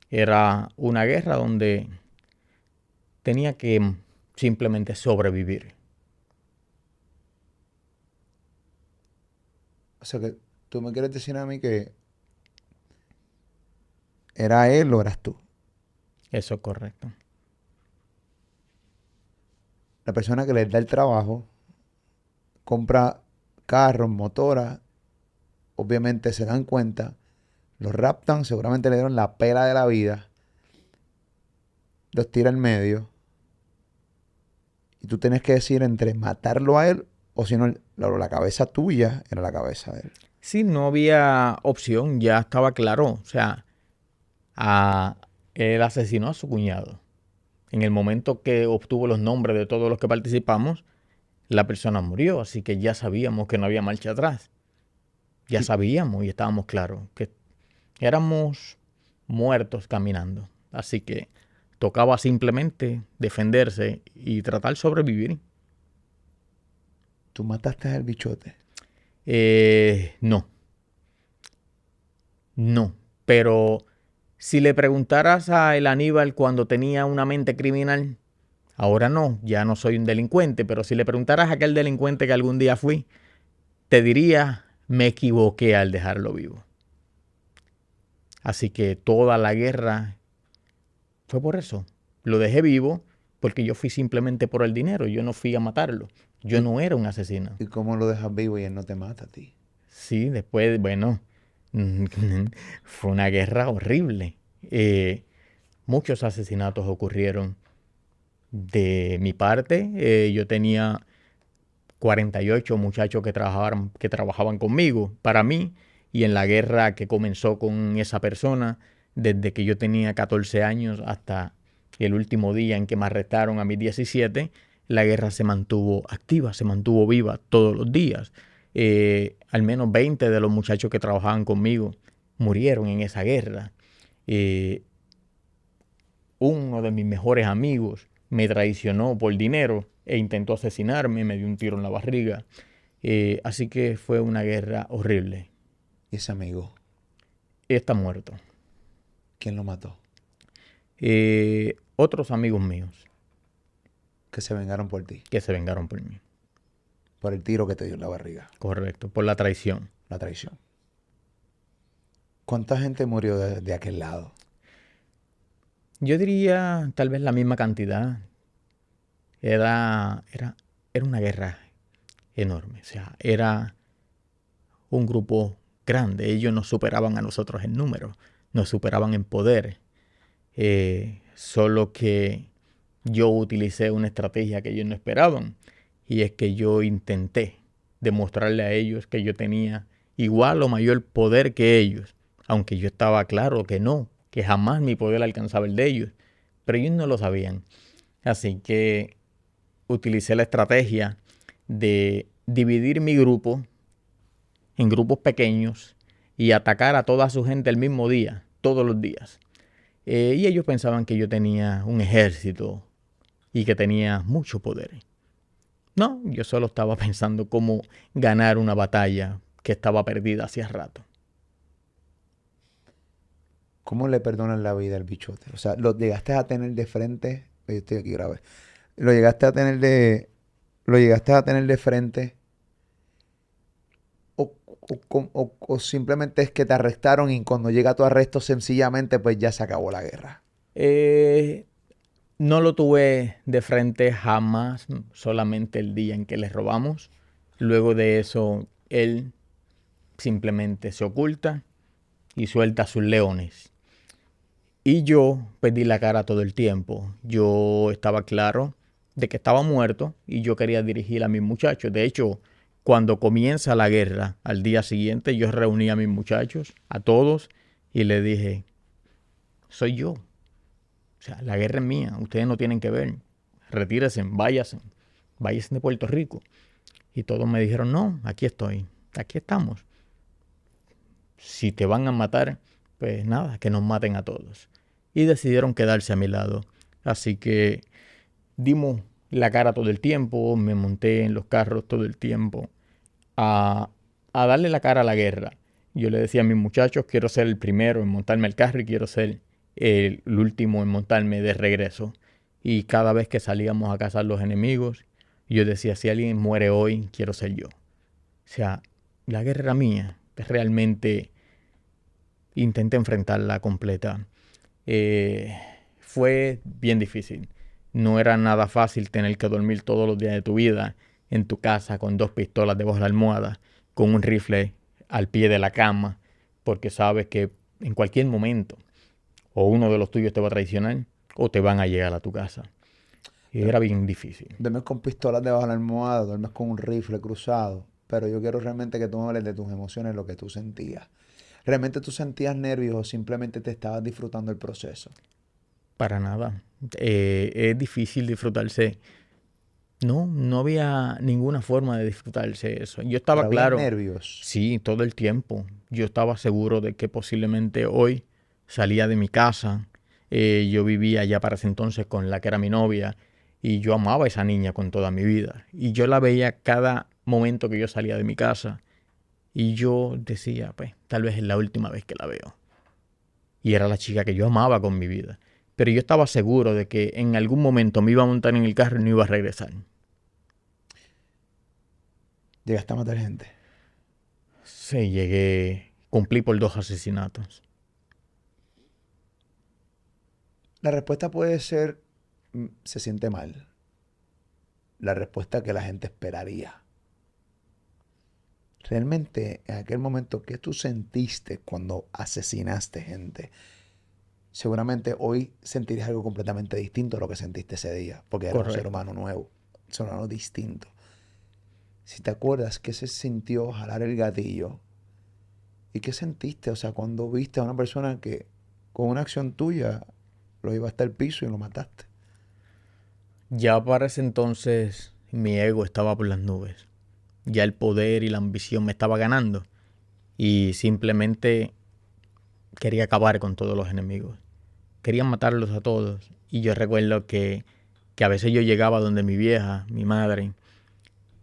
Era una guerra donde tenía que simplemente sobrevivir. O sea que tú me quieres decir a mí que ¿Era él o eras tú? Eso es correcto. La persona que les da el trabajo compra carros, motoras, obviamente se dan cuenta, los raptan, seguramente le dieron la pela de la vida, los tira en medio y tú tienes que decir entre matarlo a él o si no, la cabeza tuya era la cabeza de él. Sí, no había opción, ya estaba claro. O sea, a- él asesinó a su cuñado. En el momento que obtuvo los nombres de todos los que participamos, la persona murió, así que ya sabíamos que no había marcha atrás. Ya Y sabíamos y estábamos claros que éramos muertos caminando. Así que tocaba simplemente defenderse y tratar de sobrevivir. tú mataste al bichote. No, no. Pero si le preguntaras a el Aníbal cuando tenía una mente criminal, ahora no, ya no soy un delincuente, pero si le preguntaras a aquel delincuente que algún día fui, te diría, me equivoqué al dejarlo vivo. Así que toda la guerra fue por eso. Lo dejé vivo porque yo fui simplemente por el dinero, yo no fui a matarlo. Yo ¿Y, no era un asesino. y cómo lo dejas vivo y él no te mata a ti? Sí, después, bueno, fue una guerra horrible. Muchos asesinatos ocurrieron de mi parte. Yo tenía 48 muchachos que trabajaban conmigo, para mí, y en la guerra que comenzó con esa persona, desde que yo tenía 14 años hasta el último día en que me arrestaron a mis 17, la guerra se mantuvo activa, se mantuvo viva todos los días. Al menos 20 de los muchachos que trabajaban conmigo murieron en esa guerra. Eh, Uno de mis mejores amigos me traicionó por dinero e intentó asesinarme, me dio un tiro en la barriga. Así que fue una guerra horrible. ¿Y ese amigo? Está muerto. ¿Quién lo mató? Otros amigos míos Que se vengaron por ti. que se vengaron por mí. Por el tiro que te dio en la barriga. Correcto, por la traición. La traición. ¿Cuánta gente murió de aquel lado? Yo diría tal vez la misma cantidad. Era, era, era una guerra enorme. O sea, era un grupo grande. Ellos nos superaban a nosotros en número, nos superaban en poder. Solo que yo utilicé una estrategia que ellos no esperaban, y es que yo intenté demostrarle a ellos que yo tenía igual o mayor poder que ellos, aunque yo estaba claro que no, que jamás mi poder alcanzaba el de ellos, pero ellos no lo sabían. Así que utilicé la estrategia de dividir mi grupo en grupos pequeños y atacar a toda su gente el mismo día, todos los días. Y ellos pensaban que yo tenía un ejército y que tenía mucho poder. No, yo solo estaba pensando cómo ganar una batalla que estaba perdida hacía rato. ¿Cómo le perdonan la vida al bichote? O sea, ¿lo llegaste a tener de frente? Yo estoy aquí grave. ¿Lo llegaste a tener lo llegaste a tener de frente? ¿O simplemente es que te arrestaron y cuando llega tu arresto sencillamente pues ya se acabó la guerra? Eh, no lo tuve de frente jamás, solamente el día en que les robamos. Luego de eso, él simplemente se oculta y suelta a sus leones. Y yo perdí la cara todo el tiempo. Yo estaba claro de que estaba muerto y yo quería dirigir a mis muchachos. De hecho, cuando comienza la guerra, al día siguiente yo reuní a mis muchachos, a todos, y les dije, soy yo. O sea, la guerra es mía, ustedes no tienen que ver. Retírense, váyanse de Puerto Rico. Y todos me dijeron, no, aquí estoy, aquí estamos. Si te van a matar, pues nada, que nos maten a todos. Y decidieron quedarse a mi lado. Así que dimos la cara todo el tiempo, me monté en los carros todo el tiempo a, a darle la cara a la guerra. Yo le decía a mis muchachos, quiero ser el primero en montarme al carro y quiero ser el último en montarme de regreso. Y cada vez que salíamos a cazar los enemigos, yo decía, si alguien muere hoy, quiero ser yo. O sea, la guerra mía, realmente intenté enfrentarla completa. Eh, Fue bien difícil. No era nada fácil tener que dormir todos los días de tu vida en tu casa con 2 pistolas debajo de la almohada, con un rifle al pie de la cama, porque sabes que en cualquier momento o uno de los tuyos te va a traicionar o te van a llegar a tu casa. Y Du- era bien difícil. Duermes con pistolas debajo de la almohada, duermes con un rifle cruzado. Pero yo quiero realmente que tú me hables de tus emociones, lo que tú sentías. ¿Realmente tú sentías nervios o simplemente te estabas disfrutando el proceso? Para nada. Es difícil disfrutarse. No, no había ninguna forma de disfrutarse eso. Yo Pero estaba había claro, nervios. sí, todo el tiempo. Yo estaba seguro de que posiblemente hoy salía de mi casa. Yo vivía ya para ese entonces con la que era mi novia y yo amaba a esa niña con toda mi vida. Y yo la veía cada momento que yo salía de mi casa y yo decía, pues, tal vez es la última vez que la veo. Y era la chica que yo amaba con mi vida. Pero yo estaba seguro de que en algún momento me iba a montar en el carro y no iba a regresar. Llegaste a matar gente. Sí, llegué, cumplí por 2 asesinatos. La respuesta puede ser, se siente mal. La respuesta que la gente esperaría. Realmente, en aquel momento, ¿qué tú sentiste cuando asesinaste gente? Seguramente hoy sentirías algo completamente distinto a lo que sentiste ese día, porque era un ser Correcto. humano nuevo, un ser humano distinto. Si te acuerdas, ¿qué se sintió jalar el gatillo? ¿Y qué sentiste? O sea, cuando viste a una persona que con una acción tuya lo iba hasta el piso y lo mataste. Ya para ese entonces mi ego estaba por las nubes. Ya el poder y la ambición me estaba ganando. Y simplemente quería acabar con todos los enemigos. Quería matarlos a todos. Y yo recuerdo que a veces yo llegaba donde mi vieja, mi madre,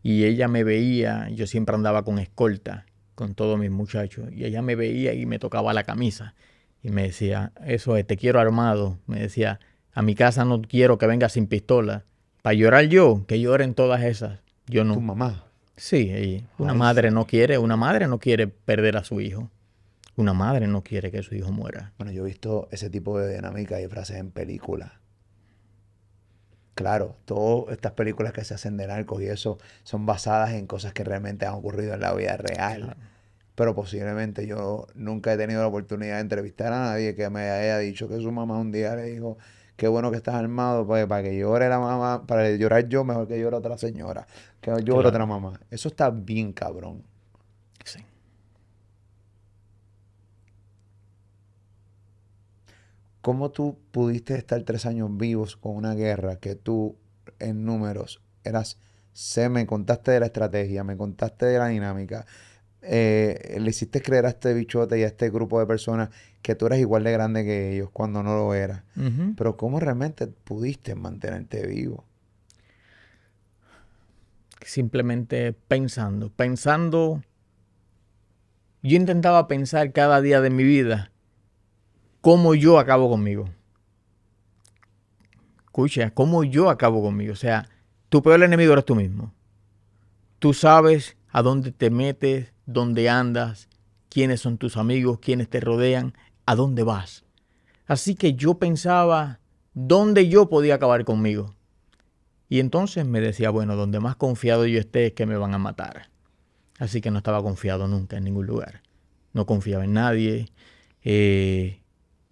y ella me veía, yo siempre andaba con escolta, con todos mis muchachos, y ella me veía y me tocaba la camisa. Y me decía, eso es, te quiero armado. Me decía, a mi casa no quiero que vengas sin pistola. Para llorar yo, que lloren todas esas. Yo Tu no. mamá. Sí, y Ay, sí. una madre no quiere perder a su hijo. Una madre no quiere que su hijo muera. Bueno, yo he visto ese tipo de dinámica y frases en películas. Claro, todas estas películas que se hacen de narcos y eso son basadas en cosas que realmente han ocurrido en la vida real. Claro, Pero posiblemente yo nunca he tenido la oportunidad de entrevistar a nadie que me haya dicho que su mamá un día le dijo, qué bueno que estás armado, pues para que llore la mamá, para llorar yo mejor que llore otra señora, que llore otra claro. mamá. Eso está bien cabrón. Sí. ¿Cómo tú pudiste estar 3 años vivos con una guerra que tú en números eras, me contaste de la estrategia, me contaste de la dinámica, le hiciste creer a este bichote y a este grupo de personas que tú eras igual de grande que ellos cuando no lo eras? Ujú. Pero ¿cómo realmente pudiste mantenerte vivo? Simplemente pensando. Yo intentaba pensar cada día de mi vida cómo yo acabo conmigo. Escucha, cómo yo acabo conmigo. O sea, tu peor enemigo eres tú mismo. Tú sabes a dónde te metes, dónde andas, quiénes son tus amigos, quiénes te rodean, a dónde vas. Así que yo pensaba dónde yo podía acabar conmigo. Y entonces me decía, bueno, donde más confiado yo esté es que me van a matar. Así que no estaba confiado nunca en ningún lugar. No confiaba en nadie. Eh,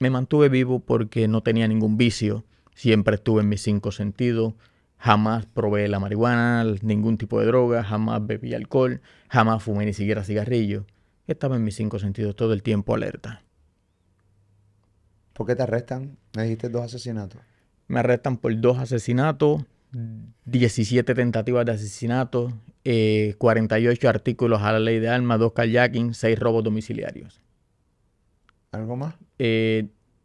Me mantuve vivo porque no tenía ningún vicio. Siempre estuve en mis 5 sentidos. Jamás probé la marihuana, ningún tipo de droga. Jamás bebí alcohol. Jamás fumé ni siquiera cigarrillo. Estaba en mis 5 sentidos todo el tiempo alerta. ¿Por qué te arrestan? Me dijiste 2 asesinatos. Me arrestan por 2 asesinatos, 17 tentativas de asesinato, 48 artículos a la ley de armas, 2 carjacking, 6 robos domiciliarios. ¿Algo más?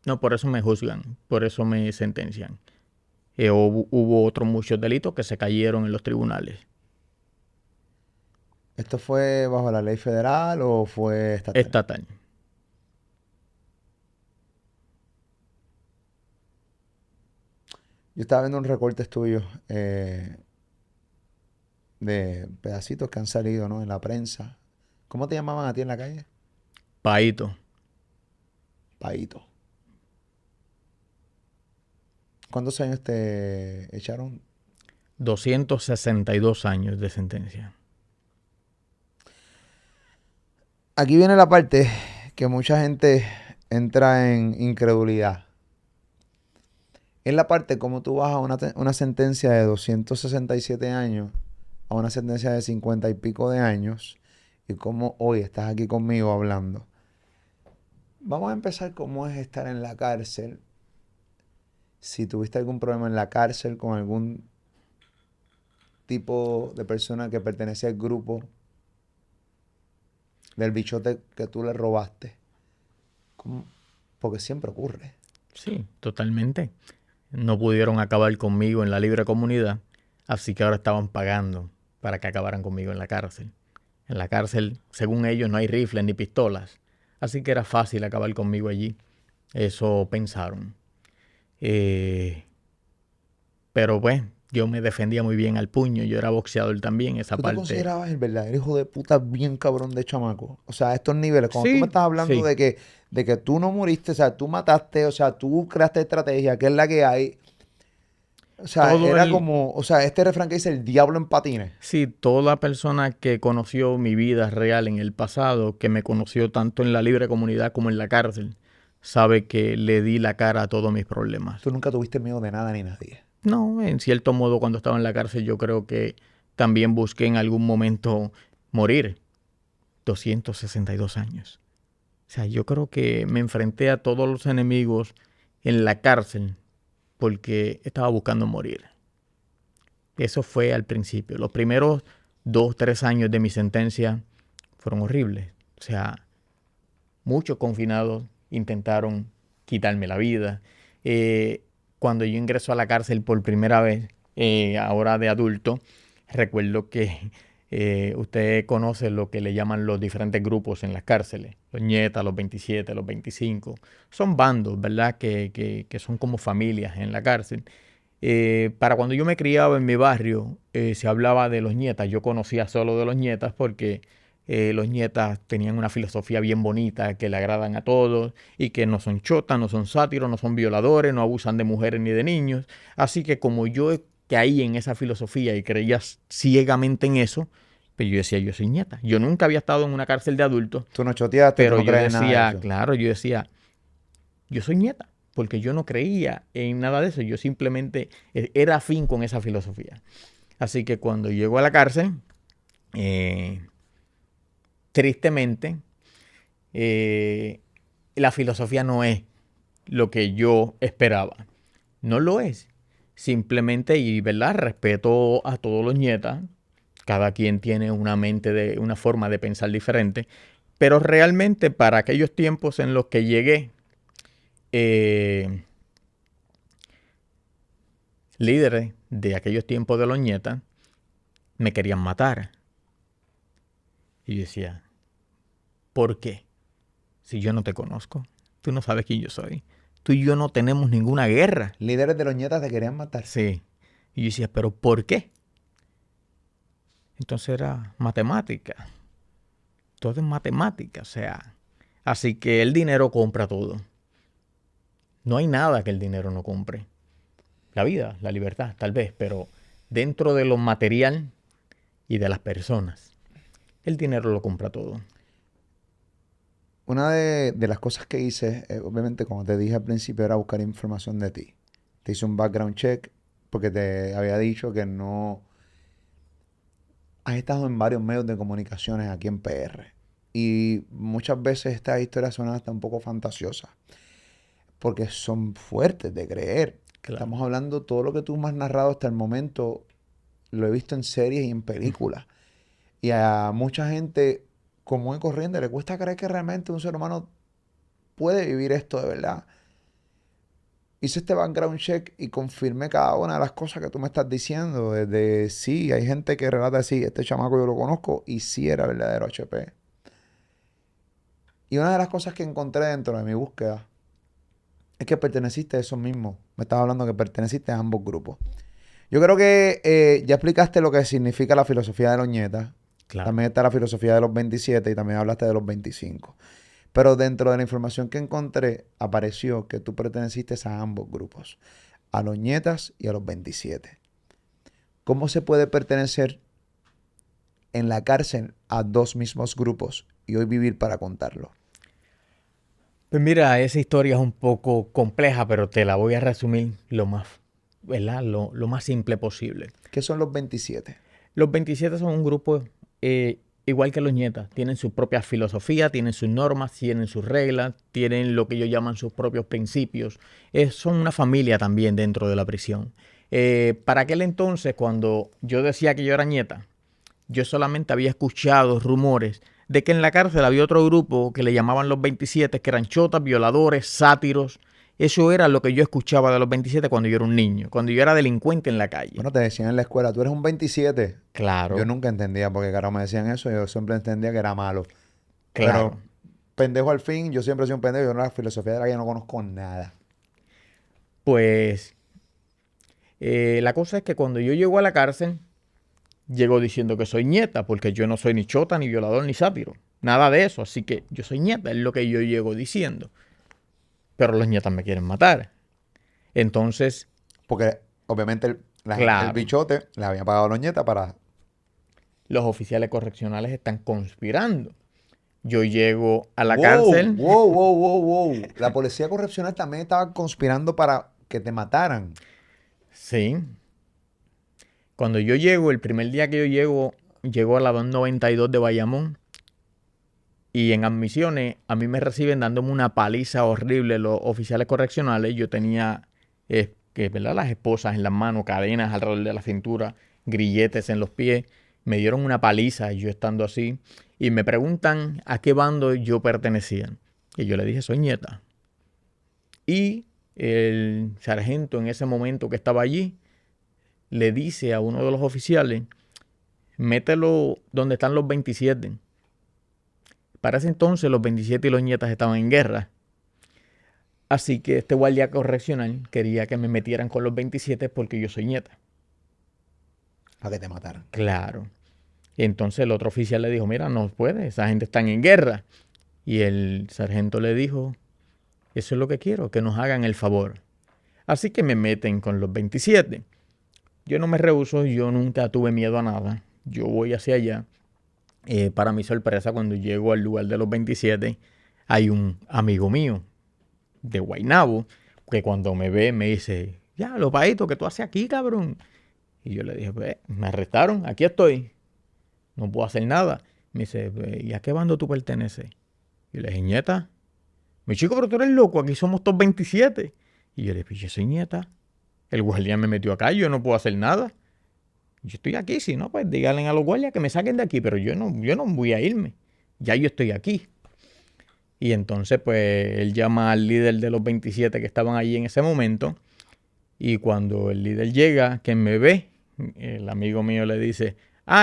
No, por eso me juzgan, por eso me sentencian. Hubo otros muchos delitos que se cayeron en los tribunales. ¿Esto fue bajo la ley federal o fue estatal? Estatal. Yo estaba viendo un recortes tuyos de pedacitos que han salido, ¿no? En la prensa. ¿Cómo te llamaban a ti en la calle? Paito. raspadito. ¿Cuántos años te echaron? 262 años de sentencia. Aquí viene la parte que mucha gente entra en incredulidad. Es la parte como tú vas a una sentencia de 267 años a una sentencia de 50 y pico de años y cómo hoy estás aquí conmigo hablando. Vamos a empezar cómo es estar en la cárcel. Si tuviste algún problema en la cárcel con algún tipo de persona que pertenecía al grupo del bichote que tú le robaste. ¿Cómo? Porque siempre ocurre. Sí, totalmente. No pudieron acabar conmigo en la libre comunidad, así que ahora estaban pagando para que acabaran conmigo en la cárcel. En la cárcel, según ellos, no hay rifles ni pistolas, así que era fácil acabar conmigo allí. Eso pensaron. Pero pues, yo me defendía muy bien al puño, yo era boxeador también, esa ¿Tú te parte. considerabas el verdadero hijo de puta bien cabrón de chamaco? O sea, a estos niveles, cuando tú me Sí, estás hablando sí. de que tú no muriste, o sea, tú mataste, o sea, tú creaste estrategia, que es la que hay. O sea, Todo era el, como, o sea, este refrán que dice el diablo en patines. Sí, toda persona que conoció mi vida real en el pasado, que me conoció tanto en la libre comunidad como en la cárcel, sabe que le di la cara a todos mis problemas. Tú nunca tuviste miedo de nada ni nadie. No, en cierto modo, cuando estaba en la cárcel, yo creo que también busqué en algún momento morir. 262 años. O sea, yo creo que me enfrenté a todos los enemigos en la cárcel porque estaba buscando morir. Eso fue al principio. Los primeros 2, 3 años de mi sentencia fueron horribles. O sea, muchos confinados intentaron quitarme la vida. Cuando yo ingreso a la cárcel por primera vez, ahora de adulto, recuerdo que usted conoce lo que le llaman los diferentes grupos en las cárceles. Los ñetas, los 27, los 25. Son bandos, ¿verdad? Que son como familias en la cárcel. Para cuando yo me criaba en mi barrio, se hablaba de los ñetas. Yo conocía solo de los ñetas porque los ñetas tenían una filosofía bien bonita que le agradan a todos y que no son chotas, no son sátiros, no son violadores, no abusan de mujeres ni de niños. Así que como yo caí en esa filosofía y creía ciegamente en eso, pues yo decía, yo soy ñeta. Yo nunca había estado en una cárcel de adultos, Tú no choteaste, tú pero no yo crees en nada de decía, eso. claro, yo decía, yo soy nieta, porque yo no creía en nada de eso. Yo simplemente era afín con esa filosofía. Así que cuando llego a la cárcel, tristemente, la filosofía no es lo que yo esperaba. No lo es. Simplemente, y verdad, respeto a todos los nietas. Cada quien tiene una mente, una forma de pensar diferente. Pero realmente para aquellos tiempos en los que llegué, líderes de aquellos tiempos de los nietas me querían matar. Y yo decía, ¿por qué? Si yo no te conozco, tú no sabes quién yo soy. Tú y yo no tenemos ninguna guerra. Líderes de los ñetas te querían matar. Sí. Y yo decía, ¿pero por qué? Entonces era matemática. Todo es matemática, o sea. Así que el dinero compra todo. No hay nada que el dinero no compre. La vida, la libertad, tal vez, pero dentro de lo material y de las personas, el dinero lo compra todo. Una de las cosas que hice, obviamente, como te dije al principio, era buscar información de ti. Te hice un background check porque te había dicho que no has estado en varios medios de comunicaciones aquí en PR. Y muchas veces estas historias son hasta un poco fantasiosas porque son fuertes de creer. Claro. Estamos hablando, todo lo que tú me has narrado hasta el momento, lo he visto en series y en películas. Y a mucha gente común y corriente le cuesta creer que realmente un ser humano puede vivir esto de verdad. Hice este background check y confirmé cada una de las cosas que tú me estás diciendo. Desde sí, hay gente que relata así, este chamaco yo lo conozco y sí era verdadero HP. Y una de las cosas que encontré dentro de mi búsqueda es que perteneciste a esos mismos. Me estabas hablando que perteneciste a ambos grupos. Yo creo que ya explicaste lo que significa la filosofía de los ñetas. Claro. También está la filosofía de los 27 y también hablaste de los 25. Pero dentro de la información que encontré, apareció que tú perteneciste a ambos grupos, a los ñetas y a los 27. ¿Cómo se puede pertenecer en la cárcel a dos mismos grupos y hoy vivir para contarlo? Pues mira, esa historia es un poco compleja, pero te la voy a resumir lo más, ¿verdad? Lo más simple posible. ¿Qué son los 27? Los 27 son un grupo igual que los ñetas. Tienen su propia filosofía, tienen sus normas, tienen sus reglas, tienen lo que ellos llaman sus propios principios. Son una familia también dentro de la prisión. Para aquel entonces, cuando yo decía que yo era ñeta, yo solamente había escuchado rumores de que en la cárcel había otro grupo que le llamaban los 27, que eran chotas, violadores, sátiros. Eso era lo que yo escuchaba de los 27 cuando yo era un niño, cuando yo era delincuente en la calle. Bueno, te decían en la escuela, tú eres un 27. Claro. Yo nunca entendía por qué carajo me decían eso. Yo siempre entendía que era malo. Claro. Pero, pendejo al fin, yo siempre he sido un pendejo. Yo en la filosofía de la que no conozco nada. Pues la cosa es que cuando yo llego a la cárcel, llego diciendo que soy ñeta, porque yo no soy ni chota, ni violador, ni sátiro. Nada de eso. Así que yo soy ñeta, es lo que yo llego diciendo. Pero los ñetas me quieren matar. Entonces, Porque obviamente el claro, bichote le había pagado a los ñetas para... los oficiales correccionales están conspirando. Yo llego a la Wow, cárcel. wow. La policía correccional también estaba conspirando para que te mataran. Sí. Cuando yo llego, el primer día que yo llego a la 292 de Bayamón. Y en admisiones, a mí me reciben dándome una paliza horrible los oficiales correccionales. Yo tenía, ¿verdad? Las esposas en las manos, cadenas alrededor de la cintura, grilletes en los pies. Me dieron una paliza yo estando así. Y me preguntan a qué bando yo pertenecía. Y yo le dije, soy ñeta. Y el sargento en ese momento que estaba allí le dice a uno de los oficiales, mételo donde están los 27. Para ese entonces los 27 y los ñetas estaban en guerra. Así que este guardia correccional quería que me metieran con los 27 porque yo soy ñeta. Para que te mataran. Claro. Y entonces el otro oficial le dijo, mira, no puede, esa gente está en guerra. Y el sargento le dijo, eso es lo que quiero, que nos hagan el favor. Así que me meten con los 27. Yo no me rehúso, yo nunca tuve miedo a nada. Yo voy hacia allá. Para mi sorpresa, cuando llego al lugar de los 27, hay un amigo mío de Guaynabo que cuando me ve me dice, ya, lo paito, ¿qué tú haces aquí, cabrón? Y yo le dije, pues, me arrestaron, aquí estoy, no puedo hacer nada. Me dice, pues, ¿y a qué bando tú perteneces? Y le dije, ñeta. Mi chico, pero tú eres loco, aquí somos todos 27. Y yo le dije, yo soy ñeta. El guardián me metió acá, yo no puedo hacer nada. Yo estoy aquí, si no, pues díganle a los guardias que me saquen de aquí, pero yo no voy a irme. Ya yo estoy aquí. Y entonces, pues, él llama al líder de los 27 que estaban allí en ese momento. Y cuando el líder llega, que me ve, el amigo mío le dice,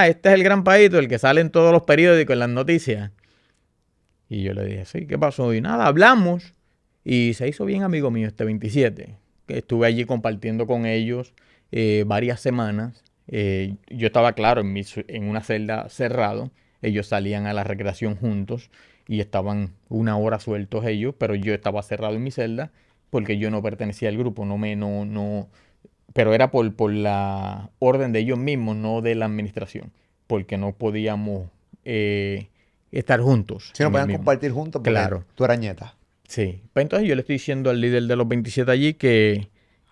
este es el gran Paito, el que sale en todos los periódicos, en las noticias. Y yo le dije, sí, ¿qué pasó? Y nada, hablamos. Y se hizo bien amigo mío este 27. Estuve allí compartiendo con ellos varias semanas. Yo estaba, claro, en una celda cerrado. Ellos salían a la recreación juntos y estaban una hora sueltos ellos, pero yo estaba cerrado en mi celda porque yo no pertenecía al grupo, pero era por la orden de ellos mismos, no de la administración, porque no podíamos estar juntos. Si no podían compartir juntos porque claro, tú eras ñeta. Sí. Pues entonces yo le estoy diciendo al líder de los 27 allí que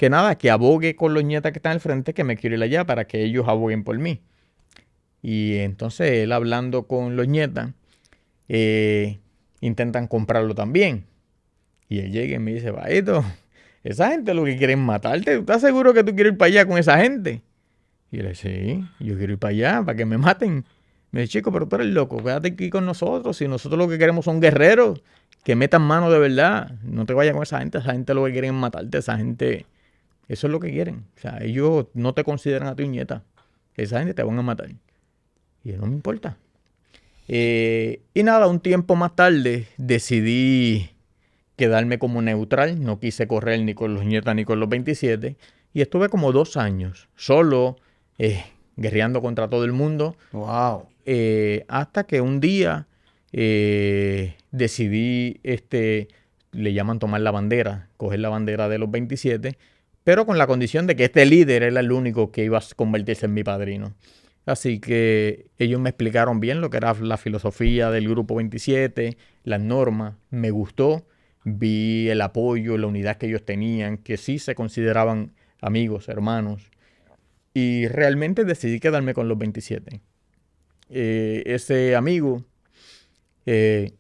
nada, que abogue con los nietas que están al frente, que me quiero ir allá para que ellos aboguen por mí. Y entonces él hablando con los nietas, intentan comprarlo también. Y él llega y me dice, Baito, esa gente lo que quieren es matarte. ¿Tú estás seguro que tú quieres ir para allá con esa gente? Y yo le dije, sí, yo quiero ir para allá, para que me maten. Me dice, chico, pero tú eres loco, quédate aquí con nosotros. Si nosotros lo que queremos son guerreros, que metan mano de verdad. No te vayas con esa gente lo que quieren es matarte. Esa gente, eso es lo que quieren. O sea, ellos no te consideran a tu nieta. Esa gente te van a matar. Y no me importa. Y nada, un tiempo más tarde decidí quedarme como neutral. No quise correr ni con los nietas ni con los 27. Y estuve como 2 años solo, guerreando contra todo el mundo. Wow. Hasta que un día decidí, le llaman tomar la bandera, coger la bandera de los 27, pero con la condición de que este líder era el único que iba a convertirse en mi padrino. Así que ellos me explicaron bien lo que era la filosofía del Grupo 27, las normas, me gustó, vi el apoyo, la unidad que ellos tenían, que sí se consideraban amigos, hermanos, y realmente decidí quedarme con los 27. Ese amigo, eh,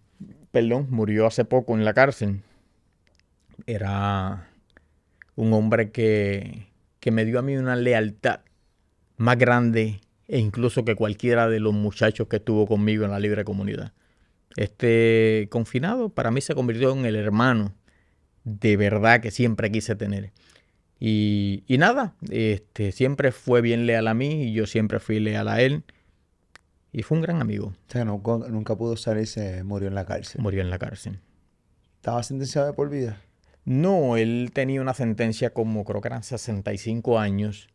murió hace poco en la cárcel. Era un hombre que me dio a mí una lealtad más grande e incluso que cualquiera de los muchachos que estuvo conmigo en la libre comunidad. Este confinado para mí se convirtió en el hermano de verdad que siempre quise tener. Y nada, siempre fue bien leal a mí y yo siempre fui leal a él. Y fue un gran amigo. O sea, nunca pudo salirse, murió en la cárcel. Murió en la cárcel. ¿Estaba sentenciado de por vida? No, él tenía una sentencia como creo que eran 65 años.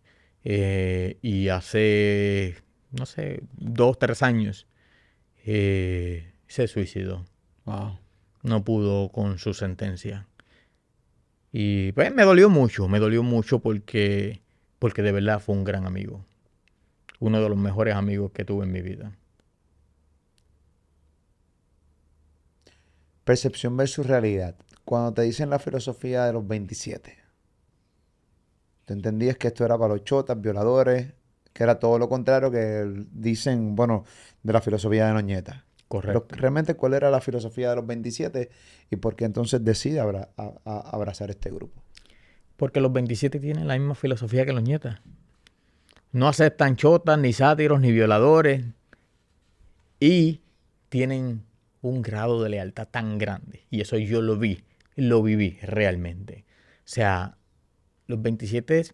Y hace, no sé, 2, 3 años se suicidó. Wow. No pudo con su sentencia. Y pues me dolió mucho porque de verdad fue un gran amigo. Uno de los mejores amigos que tuve en mi vida. Percepción versus realidad. Cuando te dicen la filosofía de los 27, ¿te entendías que esto era para los chotas, violadores, que era todo lo contrario que dicen, bueno, de la filosofía de Noñeta? Pero Correcto. realmente, ¿cuál era la filosofía de los 27 y por qué entonces decide abrazar este grupo? Porque los 27 tienen la misma filosofía que los nietas. No aceptan chotas, ni sátiros, ni violadores. Y tienen un grado de lealtad tan grande. Y eso yo lo viví realmente. O sea, los 27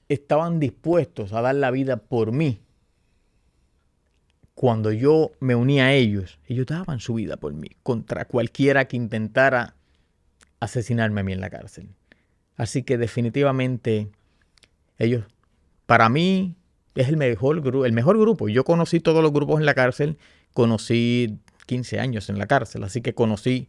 estaban dispuestos a dar la vida por mí. Cuando yo me uní a ellos daban su vida por mí, contra cualquiera que intentara asesinarme a mí en la cárcel. Así que definitivamente ellos, para mí, es el mejor grupo. Yo conocí todos los grupos en la cárcel, conocí 15 años en la cárcel, así que conocí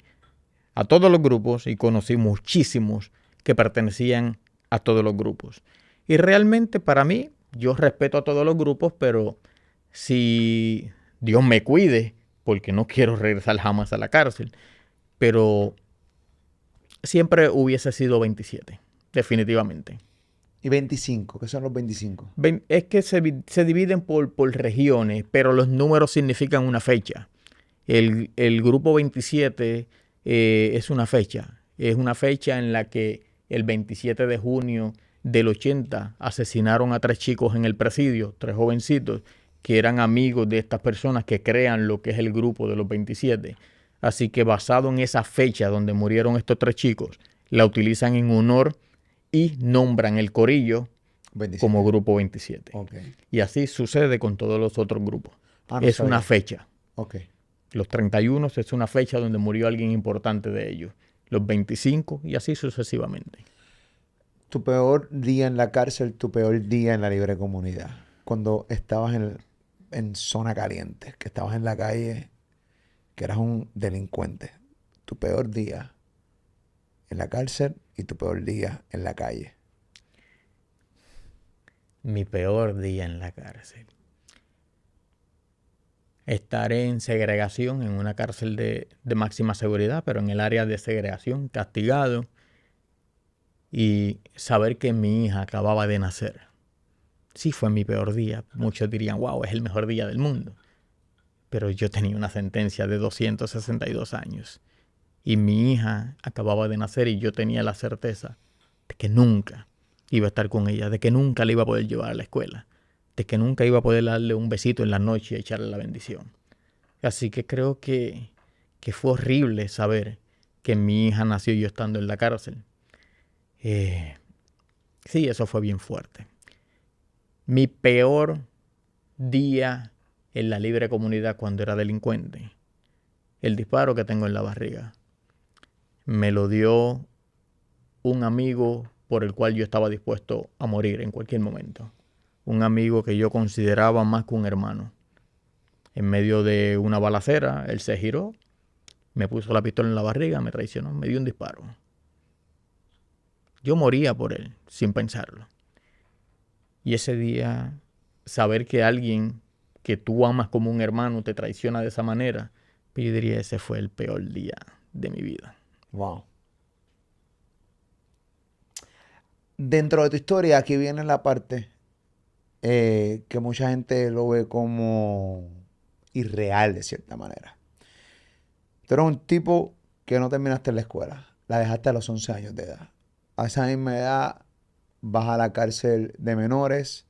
a todos los grupos y conocí muchísimos que pertenecían a todos los grupos. Y realmente para mí, yo respeto a todos los grupos, pero si Dios me cuide, porque no quiero regresar jamás a la cárcel, pero siempre hubiese sido 27, definitivamente. ¿Y 25? ¿Qué son los 25? Es que se dividen por regiones, pero los números significan una fecha. El grupo 27 es una fecha. Es una fecha en la que el 27 de junio del 80 asesinaron a 3 chicos en el presidio, 3 jovencitos, que eran amigos de estas personas que crean lo que es el grupo de los 27. Así que basado en esa fecha donde murieron estos 3 chicos, la utilizan en honor y nombran el corillo 27. como grupo 27. Okay. Y así sucede con todos los otros grupos. No es sabía. una fecha. Okay. Los 31 es una fecha donde murió alguien importante de ellos. Los 25 y así sucesivamente. Tu peor día en la cárcel, tu peor día en la libre comunidad. Cuando estabas en zona caliente, que estabas en la calle, que eras un delincuente. Tu peor día en la cárcel y tu peor día en la calle. Mi peor día en la cárcel. Estaré en segregación, en una cárcel de máxima seguridad, pero en el área de segregación, castigado. Y saber que mi hija acababa de nacer. Sí fue mi peor día. Muchos dirían, wow, es el mejor día del mundo. Pero yo tenía una sentencia de 262 años. Y mi hija acababa de nacer y yo tenía la certeza de que nunca iba a estar con ella, de que nunca le iba a poder llevar a la escuela, de que nunca iba a poder darle un besito en la noche y echarle la bendición. Así que creo que fue horrible saber que mi hija nació yo estando en la cárcel. Sí, eso fue bien fuerte. Mi peor día en la libre comunidad cuando era delincuente, el disparo que tengo en la barriga, me lo dio un amigo por el cual yo estaba dispuesto a morir en cualquier momento. Un amigo que yo consideraba más que un hermano. en medio de una balacera. Él se giró, me puso la pistola en la barriga, me traicionó, me dio un disparo. Yo moría por él, sin pensarlo. Y ese día, saber que alguien que tú amas como un hermano te traiciona de esa manera, yo diría ese fue el peor día de mi vida. Wow. Dentro de tu historia, aquí viene la parte que mucha gente lo ve como irreal de cierta manera. Tú eres un tipo que no terminaste la escuela, la dejaste a los 11 años de edad. A esa misma edad vas a la cárcel de menores,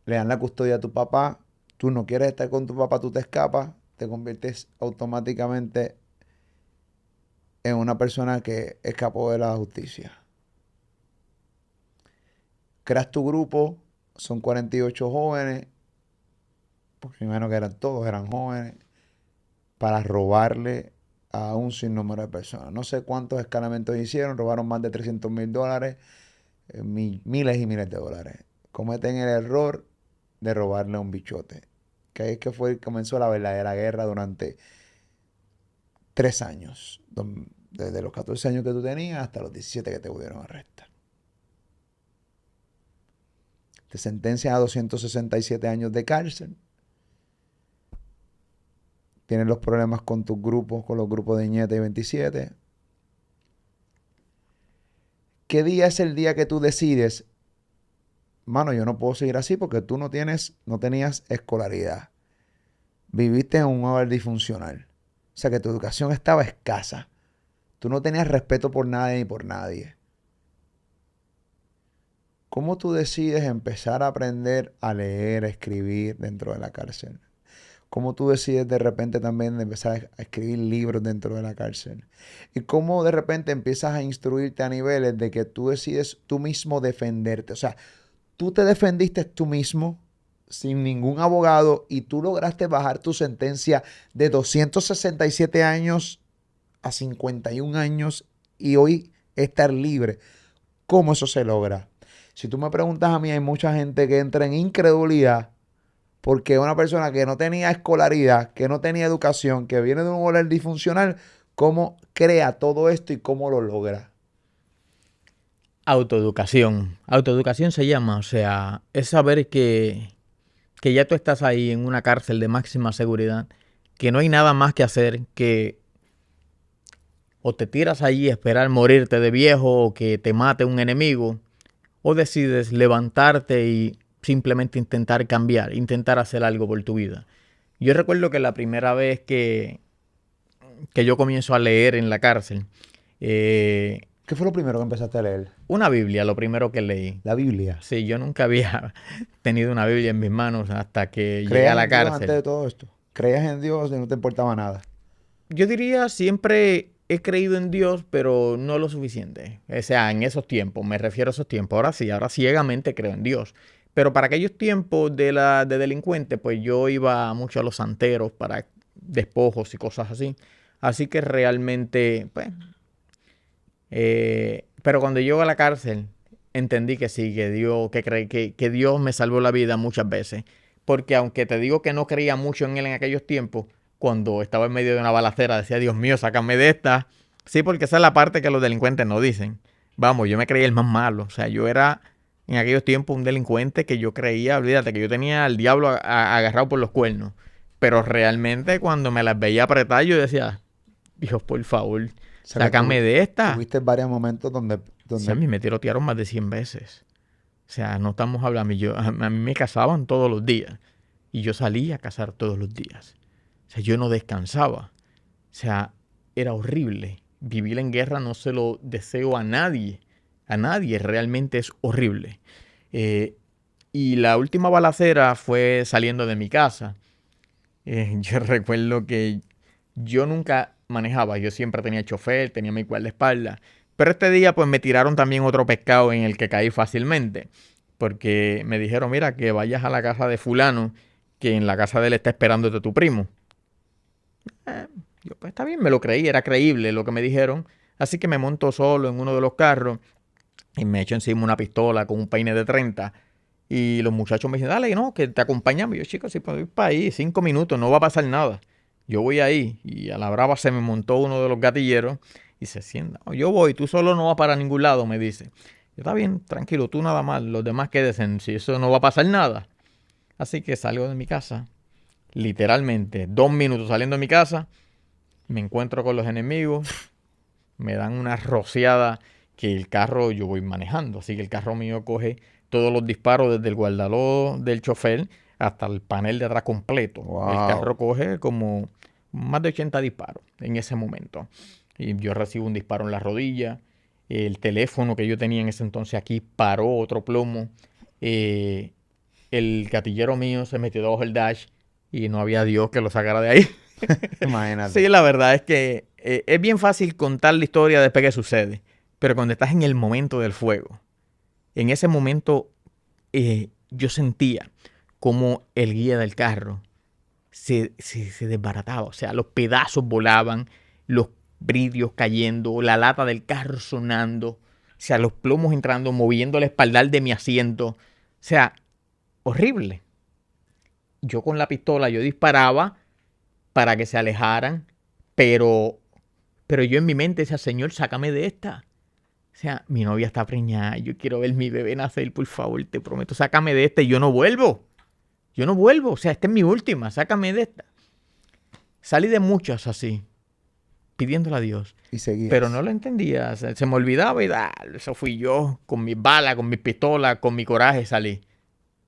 le dan la custodia a tu papá, tú no quieres estar con tu papá, tú te escapas, te conviertes automáticamente en una persona que escapó de la justicia. Creas tu grupo, son 48 jóvenes, porque me imagino que eran jóvenes, para robarle a un sinnúmero de personas. No sé cuántos escalamentos hicieron, robaron más de $300,000, miles y miles de dólares. Cometen el error de robarle a un bichote. Que ahí es que comenzó la verdadera guerra durante 3 años. Desde los 14 años que tú tenías hasta los 17 que te pudieron arrestar. Te sentencian a 267 años de cárcel. Tienes los problemas con tus grupos, con los grupos de Ñeta y 27. ¿Qué día es el día que tú decides, mano, yo no puedo seguir así porque tú no tenías escolaridad? Viviste en un hogar disfuncional. O sea que tu educación estaba escasa. Tú no tenías respeto por nadie ni por nadie. ¿Cómo tú decides empezar a aprender a leer, a escribir dentro de la cárcel? ¿Cómo tú decides de repente también empezar a escribir libros dentro de la cárcel? Y cómo de repente empiezas a instruirte a niveles de que tú decides tú mismo defenderte. O sea, tú te defendiste tú mismo sin ningún abogado y tú lograste bajar tu sentencia de 267 años a 51 años y hoy estar libre. ¿Cómo eso se logra? Si tú me preguntas a mí, hay mucha gente que entra en incredulidad porque una persona que no tenía escolaridad, que no tenía educación, que viene de un hogar disfuncional, ¿cómo crea todo esto y cómo lo logra? Autoeducación. Autoeducación se llama, o sea, es saber que ya tú estás ahí en una cárcel de máxima seguridad, que no hay nada más que hacer que o te tiras allí a esperar morirte de viejo o que te mate un enemigo, o decides levantarte y simplemente intentar cambiar, intentar hacer algo por tu vida. Yo recuerdo que la primera vez que yo comienzo a leer en la cárcel, ¿Qué fue lo primero que empezaste a leer? una Biblia, lo primero que leí. La Biblia. Sí, yo nunca había tenido una Biblia en mis manos hasta que llegué ¿Creías a la en Dios cárcel. antes de todo esto? ¿Creías en Dios y no te importaba nada? Yo diría siempre he creído en Dios, pero no lo suficiente. O sea, en esos tiempos, me refiero a esos tiempos. Ahora ciegamente creo en Dios. Pero para aquellos tiempos de delincuente, pues yo iba mucho a los santeros para despojos y cosas así. Así que realmente, pues... pero cuando llego a la cárcel, entendí que sí, que Dios me salvó la vida muchas veces. Porque aunque te digo que no creía mucho en él en aquellos tiempos, cuando estaba en medio de una balacera decía, Dios mío, sácame de esta. Sí, porque esa es la parte que los delincuentes no dicen. Vamos, yo me creía el más malo. O sea, yo era en aquellos tiempos un delincuente que yo creía, olvídate, que yo tenía al diablo agarrado por los cuernos. Pero realmente cuando me las veía apretadas yo decía, Dios, por favor, sácame de esta. Tuviste varios momentos donde... Sí, a mí me tirotearon más de 100 veces. O sea, no estamos hablando. A mí me cazaban todos los días. Y yo salía a cazar todos los días. O sea, yo no descansaba. O sea, era horrible. Vivir en guerra no se lo deseo a nadie. A nadie. Realmente es horrible. Y la última balacera fue saliendo de mi casa. Yo recuerdo que yo nunca manejaba. Yo siempre tenía chofer, tenía mi guardaespaldas. Pero este día pues me tiraron también otro pescado en el que caí fácilmente. Porque me dijeron, mira, que vayas a la casa de fulano, que en la casa de él está esperándote tu primo. Yo, pues está bien, me lo creí, era creíble lo que me dijeron. Así que me monto solo en uno de los carros y me echo encima una pistola con un peine de 30 Y los muchachos me dicen, dale, no, que te acompañamos. Y yo, chicos, si puedo ir para ahí, 5 minutos, no va a pasar nada. Yo voy ahí. Y a la brava se me montó uno de los gatilleros y se sienta. Yo voy, tú solo no vas para ningún lado, me dice. Yo, está bien, tranquilo, tú nada más, los demás quédense, si eso no va a pasar nada. Así que salgo de mi casa, literalmente, 2 minutos saliendo de mi casa, me encuentro con los enemigos, me dan una rociada que el carro, yo voy manejando, así que el carro mío coge todos los disparos desde el guardaló del chofer hasta el panel de atrás completo. El Wow. carro coge como más de 80 disparos en ese momento. Y yo recibo un disparo en la rodilla. El teléfono que yo tenía en ese entonces aquí paró otro plomo. Eh, el gatillero mío se metió debajo del dash y no había Dios que lo sacara de ahí. Imagínate. Sí, la verdad es que es bien fácil contar la historia después que sucede, pero cuando estás en el momento del fuego, en ese momento yo sentía como el guía del carro se desbarataba, o sea, los pedazos volaban, los vidrios cayendo, la lata del carro sonando, o sea, los plomos entrando, moviendo el espaldar de mi asiento, o sea, horrible. Yo con la pistola, yo disparaba para que se alejaran, pero, pero yo en mi mente decía, Señor, sácame de esta. O sea, mi novia está preñada, yo quiero ver mi bebé nacer, por favor, te prometo, sácame de esta y yo no vuelvo. Yo no vuelvo, o sea, esta es mi última, sácame de esta. Salí de muchas así, pidiéndole a Dios, Y seguías. pero no lo entendía, se me olvidaba y eso fui yo, con mis balas, con mis pistolas, con mi coraje salí.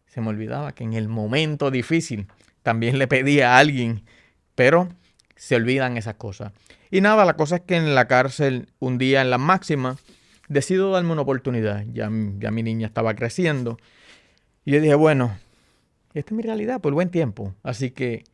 Se me olvidaba que en el momento difícil también le pedía a alguien, pero se olvidan esas cosas. Y nada, la cosa es que en la cárcel, un día en la máxima, decido darme una oportunidad. Ya mi niña estaba creciendo. Y yo dije, bueno, esta es mi realidad por buen tiempo. Así que,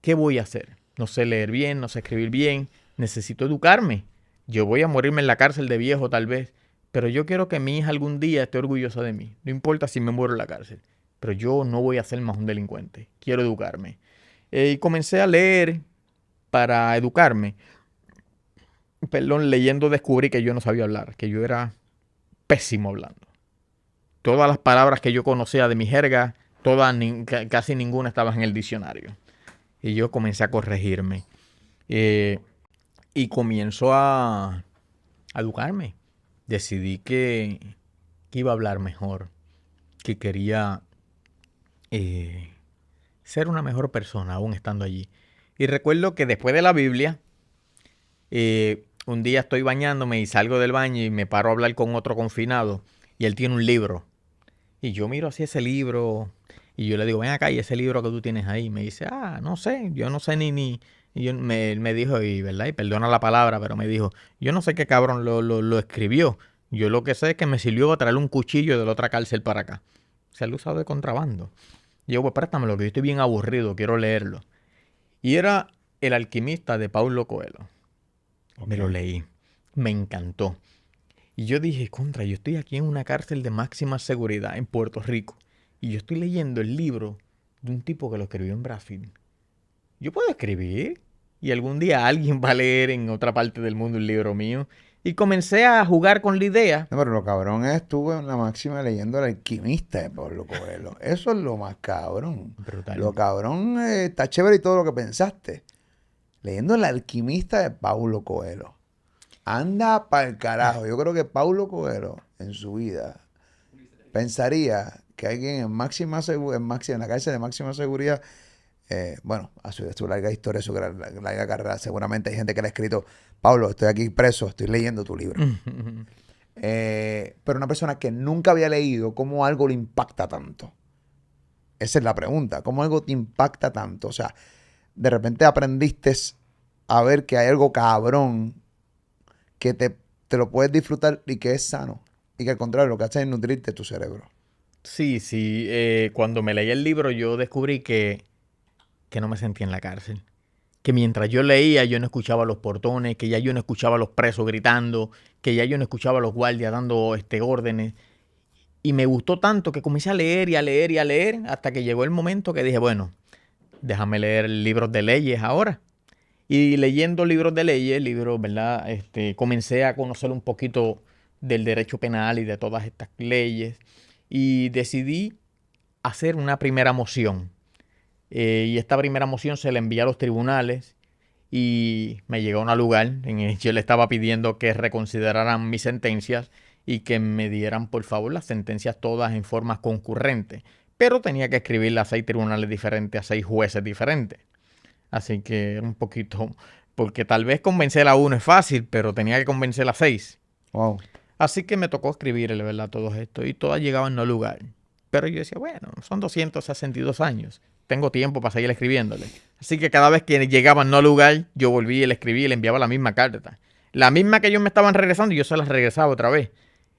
¿qué voy a hacer? No sé leer bien, no sé escribir bien. Necesito educarme. Yo voy a morirme en la cárcel de viejo tal vez. Pero yo quiero que mi hija algún día esté orgullosa de mí. No importa si me muero en la cárcel. Pero yo no voy a ser más un delincuente. Quiero educarme. Y comencé a leer para educarme. Perdón, leyendo descubrí que yo no sabía hablar, que yo era pésimo hablando. Todas las palabras que yo conocía de mi jerga, casi ninguna estaba en el diccionario. Y yo comencé a corregirme. Eh, y comienzo a educarme. Decidí que iba a hablar mejor, que quería ser una mejor persona aún estando allí. Y recuerdo que después de la Biblia, un día estoy bañándome y salgo del baño y me paro a hablar con otro confinado y él tiene un libro. Y yo miro así ese libro y yo le digo, ven acá, ¿y ese libro que tú tienes ahí? Me dice, no sé, yo no sé ni. Y él me dijo, y verdad, y perdona la palabra, pero me dijo, yo no sé qué cabrón lo escribió. Yo lo que sé es que me sirvió para traerle un cuchillo de la otra cárcel para acá. Se lo usado de contrabando. Y yo, pues préstamelo, que yo estoy bien aburrido, quiero leerlo. Y era El alquimista de Paulo Coelho. Me lo leí. Me encantó. Y yo dije, yo estoy aquí en una cárcel de máxima seguridad en Puerto Rico. Y yo estoy leyendo el libro de un tipo que lo escribió en Brasil. Yo puedo escribir. Y algún día alguien va a leer en otra parte del mundo un libro mío. Y comencé a jugar con la idea. No, pero lo cabrón es tú en la máxima leyendo El alquimista de Pablo Coelho. Eso es lo más cabrón. Brutal. Lo cabrón está chévere y todo lo que pensaste. Leyendo El alquimista de Paulo Coelho. Anda pa'l carajo. Yo creo que Paulo Coelho en su vida pensaría que alguien en en la cárcel de máxima seguridad, bueno, a su larga historia, su larga carrera, seguramente hay gente que le ha escrito, Pablo, estoy aquí preso, estoy leyendo tu libro. Pero una persona que nunca había leído, ¿cómo algo le impacta tanto? Esa es la pregunta. ¿Cómo algo te impacta tanto? O sea, de repente aprendiste a ver que hay algo cabrón que te lo puedes disfrutar y que es sano. Y que al contrario, lo que hace es nutrirte tu cerebro. Sí, sí. Cuando me leí el libro yo descubrí que no me sentía en la cárcel. Que mientras yo leía yo no escuchaba los portones, que ya yo no escuchaba a los presos gritando, que ya yo no escuchaba a los guardias dando órdenes. Y me gustó tanto que comencé a leer y a leer y a leer hasta que llegó el momento que dije, bueno, déjame leer libros de leyes ahora. Y leyendo libros de leyes, ¿verdad? Comencé a conocer un poquito del derecho penal y de todas estas leyes. Y decidí hacer una primera moción. Y esta primera moción se la envié a los tribunales y me llegó a un lugar en el que yo le estaba pidiendo que reconsideraran mis sentencias y que me dieran, por favor, las sentencias todas en forma concurrente. Pero tenía que escribirlas a 6 tribunales diferentes, a 6 jueces diferentes. Así que era un poquito... Porque tal vez convencer a uno es fácil, pero tenía que convencer a 6. Wow. Así que me tocó escribirle, ¿verdad? Todo esto. Y todas llegaban no lugar. Pero yo decía, bueno, son 262 años. Tengo tiempo para seguir escribiéndole. Así que cada vez que llegaban no lugar, yo volví y le escribí y le enviaba la misma carta. La misma que ellos me estaban regresando, yo se las regresaba otra vez.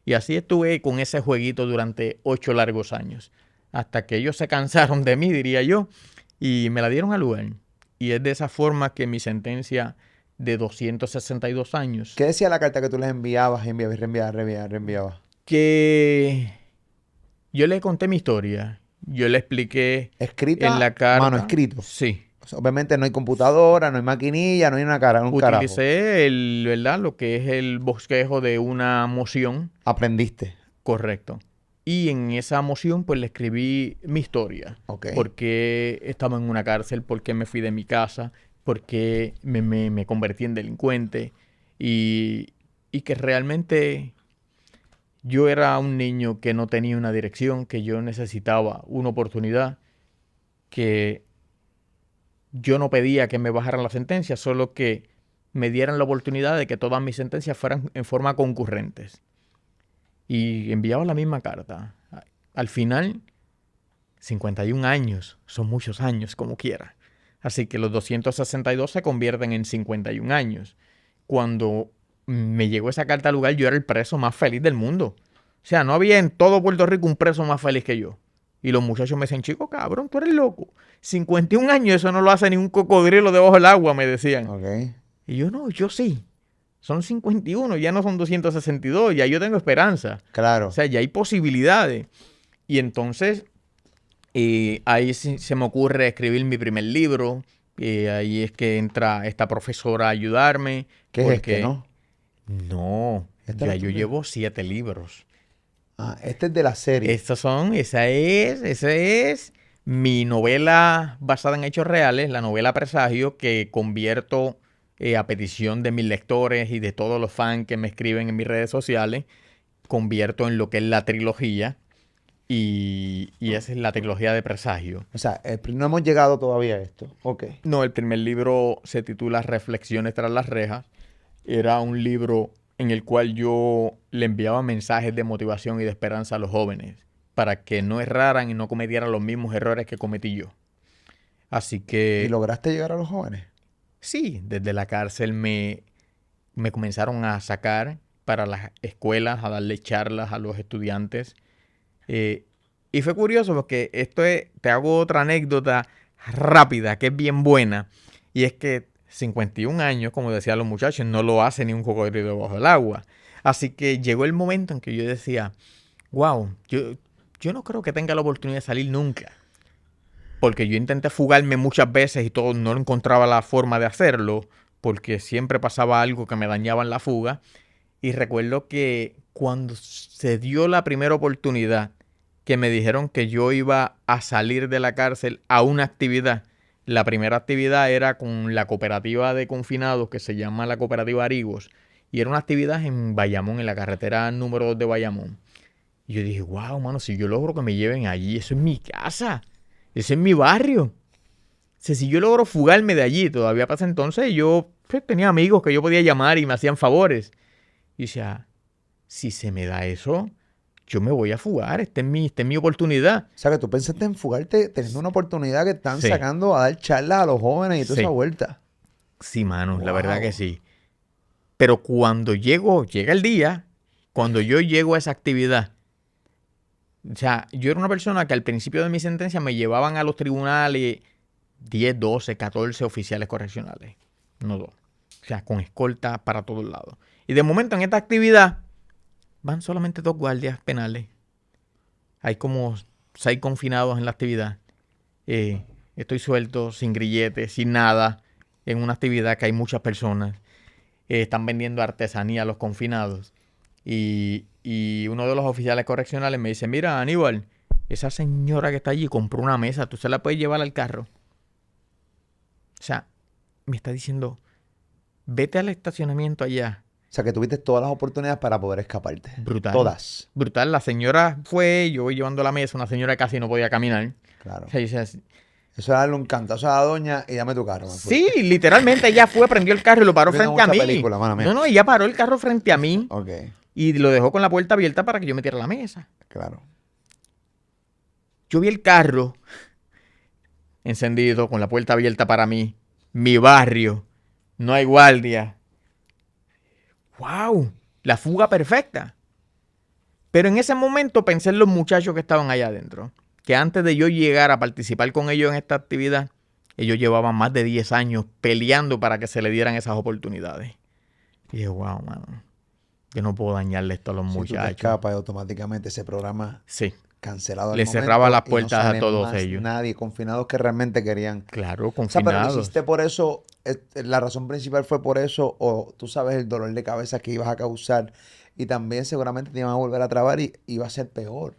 Y así estuve con ese jueguito durante 8 largos años. Hasta que ellos se cansaron de mí, diría yo, y me la dieron al lugar. Y es de esa forma que mi sentencia de 262 años... ¿Qué decía la carta que tú les enviabas, reenviabas? Que yo le conté mi historia. Yo le expliqué ¿Escrita? en la carta. Manuscrito. Sí. O sea, obviamente no hay computadora, no hay maquinilla, no hay un carajo. Utilicé ¿verdad? Lo que es el bosquejo de una moción. Aprendiste. Correcto. Y en esa moción pues le escribí mi historia. Ok. Por qué estaba en una cárcel, por qué me fui de mi casa, por qué me convertí en delincuente y que realmente yo era un niño que no tenía una dirección, que yo necesitaba una oportunidad, que yo no pedía que me bajaran la sentencia, solo que me dieran la oportunidad de que todas mis sentencias fueran en forma concurrentes. Y enviaba la misma carta. Al final, 51 años, son muchos años como quiera. Así que los 262 se convierten en 51 años. Cuando me llegó esa carta al lugar, yo era el preso más feliz del mundo. O sea, no había en todo Puerto Rico un preso más feliz que yo. Y los muchachos me decían, chico, cabrón, tú eres loco. 51 años, eso no lo hace ni un cocodrilo debajo del agua, me decían. Ok. Y yo, no, yo sí. Son 51, ya no son 262, ya yo tengo esperanza. Claro. O sea, ya hay posibilidades. Y entonces, ahí se me ocurre escribir mi primer libro. Ahí es que entra esta profesora a ayudarme. ¿Qué es este, no? No, ya yo llevo 7 libros. Ah, este es de la serie. Esa es mi novela basada en hechos reales, la novela Presagio, que convierto a petición de mis lectores y de todos los fans que me escriben en mis redes sociales, convierto en lo que es la trilogía. Y esa es la trilogía de Presagio. O sea, no hemos llegado todavía a esto. Ok. No, el primer libro se titula Reflexiones tras las rejas. Era un libro en el cual yo le enviaba mensajes de motivación y de esperanza a los jóvenes para que no erraran y no cometieran los mismos errores que cometí yo. Así que... ¿Y lograste llegar a los jóvenes? Sí, desde la cárcel me comenzaron a sacar para las escuelas, a darle charlas a los estudiantes. Y fue curioso porque te hago otra anécdota rápida que es bien buena. Y es que 51 años, como decían los muchachos, no lo hace ni un cocodrilo bajo el agua. Así que llegó el momento en que yo decía, wow, yo no creo que tenga la oportunidad de salir nunca. Porque yo intenté fugarme muchas veces y todo, no encontraba la forma de hacerlo, porque siempre pasaba algo que me dañaba en la fuga. Y recuerdo que cuando se dio la primera oportunidad, que me dijeron que yo iba a salir de la cárcel a una actividad. La primera actividad era con la cooperativa de confinados que se llama la Cooperativa Arigos. Y era una actividad en Bayamón, en la carretera número 2 de Bayamón. Y yo dije, wow, mano, si yo logro que me lleven allí, eso es mi casa. Ese es mi barrio. O sea, si yo logro fugarme de allí, todavía pasa entonces, yo pues, tenía amigos que yo podía llamar y me hacían favores. Y decía, si se me da eso, yo me voy a fugar, esta es mi oportunidad. O sea, que tú pensaste en fugarte teniendo una oportunidad que están Sí. sacando a dar charlas a los jóvenes y toda Sí. esa vuelta. Sí, mano, la Wow. verdad que sí. Pero cuando llega el día, cuando yo llego a esa actividad, o sea, yo era una persona que al principio de mi sentencia me llevaban a los tribunales 10, 12, 14 oficiales correccionales, no 2. O sea, con escolta para todos lados. Y de momento en esta actividad van solamente 2 guardias penales. Hay como 6 confinados en la actividad. Estoy suelto, sin grilletes, sin nada, en una actividad que hay muchas personas. Están vendiendo artesanía a los confinados. Y uno de los oficiales correccionales me dice, mira, Aníbal, esa señora que está allí compró una mesa, tú se la puedes llevar al carro. O sea, me está diciendo, vete al estacionamiento allá. O sea, que tuviste todas las oportunidades para poder escaparte. Brutal. Todas. Brutal. La señora fue, yo voy llevando la mesa, una señora que casi no podía caminar. Claro. O sea, dice, Eso era darle un cantazo a la doña y dame tu carro. sí, literalmente ella fue, prendió el carro y lo paró Viendo frente a mucha mí. película, mala mía. No, ella paró el carro frente a mí Ok, y lo dejó con la puerta abierta para que yo metiera la mesa. claro. Yo vi el carro encendido, con la puerta abierta para mí, mi barrio, no hay guardia. ¡Wow! La fuga perfecta. Pero en ese momento pensé en los muchachos que estaban allá adentro, que antes de yo llegar a participar con ellos en esta actividad, ellos llevaban más de 10 años peleando para que se le dieran esas oportunidades. Y dije, wow, mano, yo no puedo dañarle esto a los Si tú te muchachos. escapas y automáticamente ese programa Sí, cancelado al le momento cerraba las y no puertas a sale todos más ellos. nadie, confinados que realmente querían. Claro, O sea, pero lo confinados. hiciste por eso, la razón principal fue por eso, o tú sabes el dolor de cabeza que ibas a causar y también seguramente te iban a volver a trabar y iba a ser peor.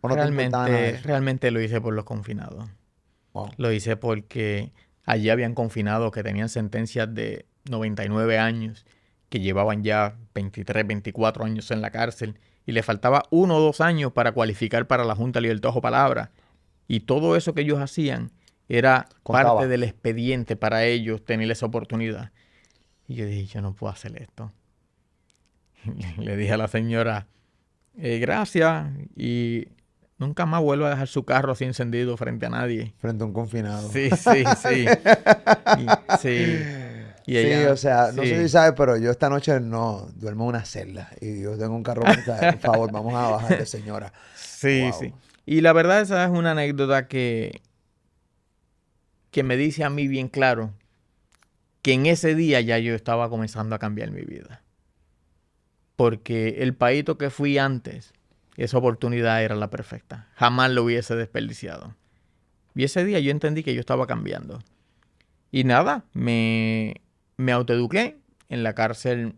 ¿O no te importaba nada de eso? Realmente lo hice por los confinados. Wow. Lo hice porque allí habían confinados que tenían sentencias de 99 años, que llevaban ya 23, 24 años en la cárcel y les faltaba 1 o 2 años para cualificar para la Junta de Libertad o Palabra. Y todo eso que ellos hacían era Contaba. parte del expediente para ellos tener esa oportunidad. Y yo dije, yo no puedo hacer esto. Le dije a la señora, gracias, y nunca más vuelvo a dejar su carro así encendido frente a nadie. Frente a un confinado. Sí, sí, sí. Sí. Y Sí, ella, o sea, no sé si sí. sabes, pero yo esta noche no duermo en una celda y yo tengo un carro blindado. Por favor, vamos a bajarle, señora. Sí, Wow. sí. Y la verdad esa es una anécdota que me dice a mí bien claro que en ese día ya yo estaba comenzando a cambiar mi vida. Porque el paíto que fui antes, esa oportunidad era la perfecta. Jamás lo hubiese desperdiciado. Y ese día yo entendí que yo estaba cambiando. Y nada, me autoeduqué. En la cárcel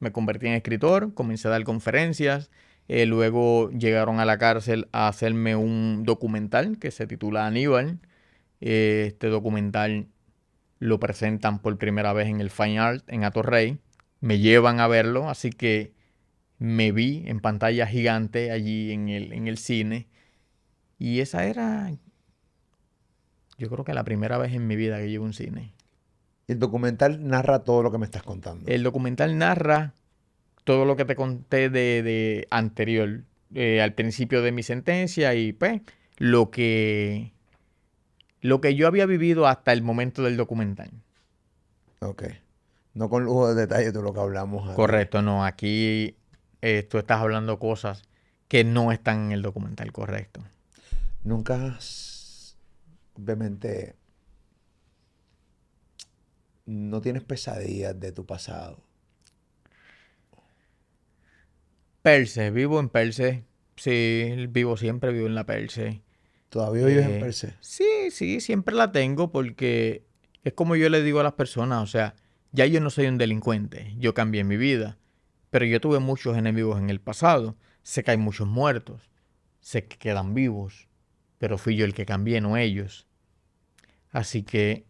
me convertí en escritor, comencé a dar conferencias. Luego llegaron a la cárcel a hacerme un documental que se titula Aníbal. Este documental lo presentan por primera vez en el Fine Art en Atorrey. Me llevan a verlo, así que me vi en pantalla gigante allí en el cine. Y esa era, yo creo que la primera vez en mi vida que llevo un cine. El documental narra todo lo que me estás contando. El documental narra todo lo que te conté de anterior, al principio de mi sentencia y pues lo que yo había vivido hasta el momento del documental. Ok. No con lujo de detalle de lo que hablamos aquí. Correcto, no, aquí tú estás hablando cosas que no están en el documental, correcto. Nunca, obviamente, no tienes pesadillas de tu pasado. Perse, vivo en Perse. Sí, siempre vivo en la Perse. ¿Todavía vives en Perse? Sí, siempre la tengo porque es como yo le digo a las personas, o sea, ya yo no soy un delincuente, yo cambié mi vida, pero yo tuve muchos enemigos en el pasado, sé que hay muchos muertos, sé que quedan vivos, pero fui yo el que cambié, no ellos. Así que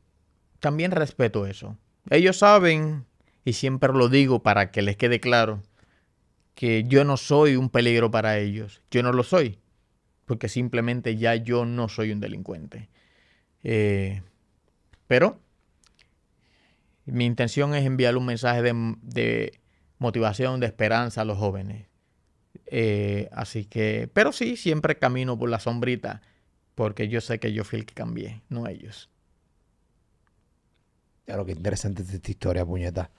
también respeto eso. Ellos saben, y siempre lo digo para que les quede claro, que yo no soy un peligro para ellos. Yo no lo soy, porque simplemente ya yo no soy un delincuente. Pero mi intención es enviar un mensaje de motivación, de esperanza a los jóvenes. Así que, pero sí, siempre camino por la sombrita, porque yo sé que yo fui el que cambié, no ellos. Ya lo que interesante es esta historia, puñeta.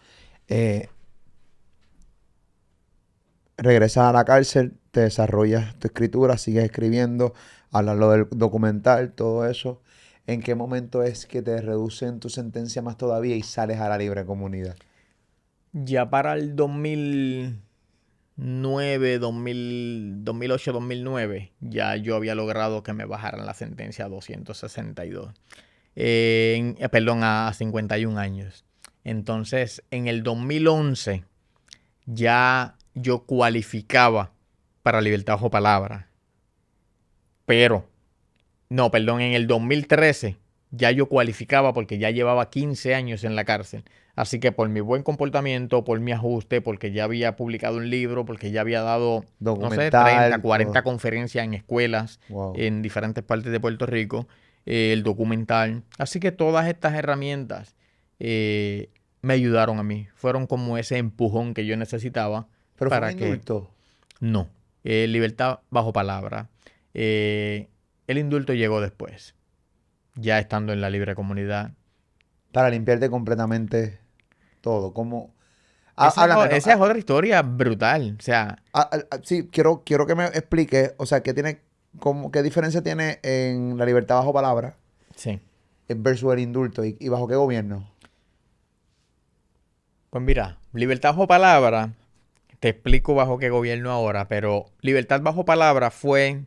Regresas a la cárcel, te desarrollas tu escritura, sigues escribiendo, hablas lo del documental, todo eso. ¿En qué momento es que te reducen tu sentencia más todavía y sales a la libre comunidad? Ya para el 2009, 2008, 2009, ya yo había logrado que me bajaran la sentencia a 262. Perdón, a 51 años. Entonces, en el 2011 ya yo cualificaba para libertad bajo palabra. Pero, no, perdón, en el 2013 ya yo cualificaba porque ya llevaba 15 años en la cárcel. Así que por mi buen comportamiento, por mi ajuste, porque ya había publicado un libro, porque ya había dado, no sé, 30, Documental, 40 todo. conferencias en escuelas Wow. en diferentes partes de Puerto Rico, el documental. Así que todas estas herramientas eh, me ayudaron a mí. Fueron como ese empujón que yo necesitaba Pero fue un para que indulto. no. Libertad bajo palabra. El indulto llegó después, ya estando en la libre comunidad. Para limpiarte completamente todo. ¿Cómo? Esa es, Háblame, ¿no? esa es otra historia brutal. O sea, Sí, quiero que me explique, o sea, qué diferencia tiene en la libertad bajo palabra sí. versus el indulto y bajo qué gobierno. Pues mira, libertad bajo palabra, te explico bajo qué gobierno ahora, pero libertad bajo palabra fue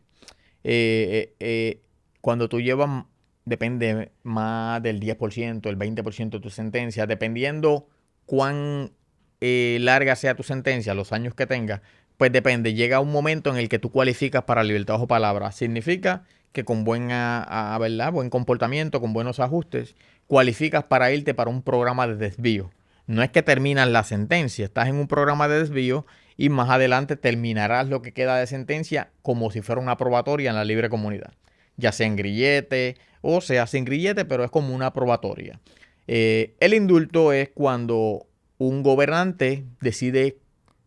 cuando tú llevas, depende más del 10%, el 20% de tu sentencia, dependiendo cuán larga sea tu sentencia, los años que tengas, pues depende, llega un momento en el que tú cualificas para libertad bajo palabra. Significa que con ¿verdad? Buen comportamiento, con buenos ajustes, cualificas para irte para un programa de desvío. No es que terminas la sentencia, estás en un programa de desvío y más adelante terminarás lo que queda de sentencia como si fuera una probatoria en la libre comunidad, ya sea en grillete o sea sin grillete, pero es como una probatoria. El indulto es cuando un gobernante decide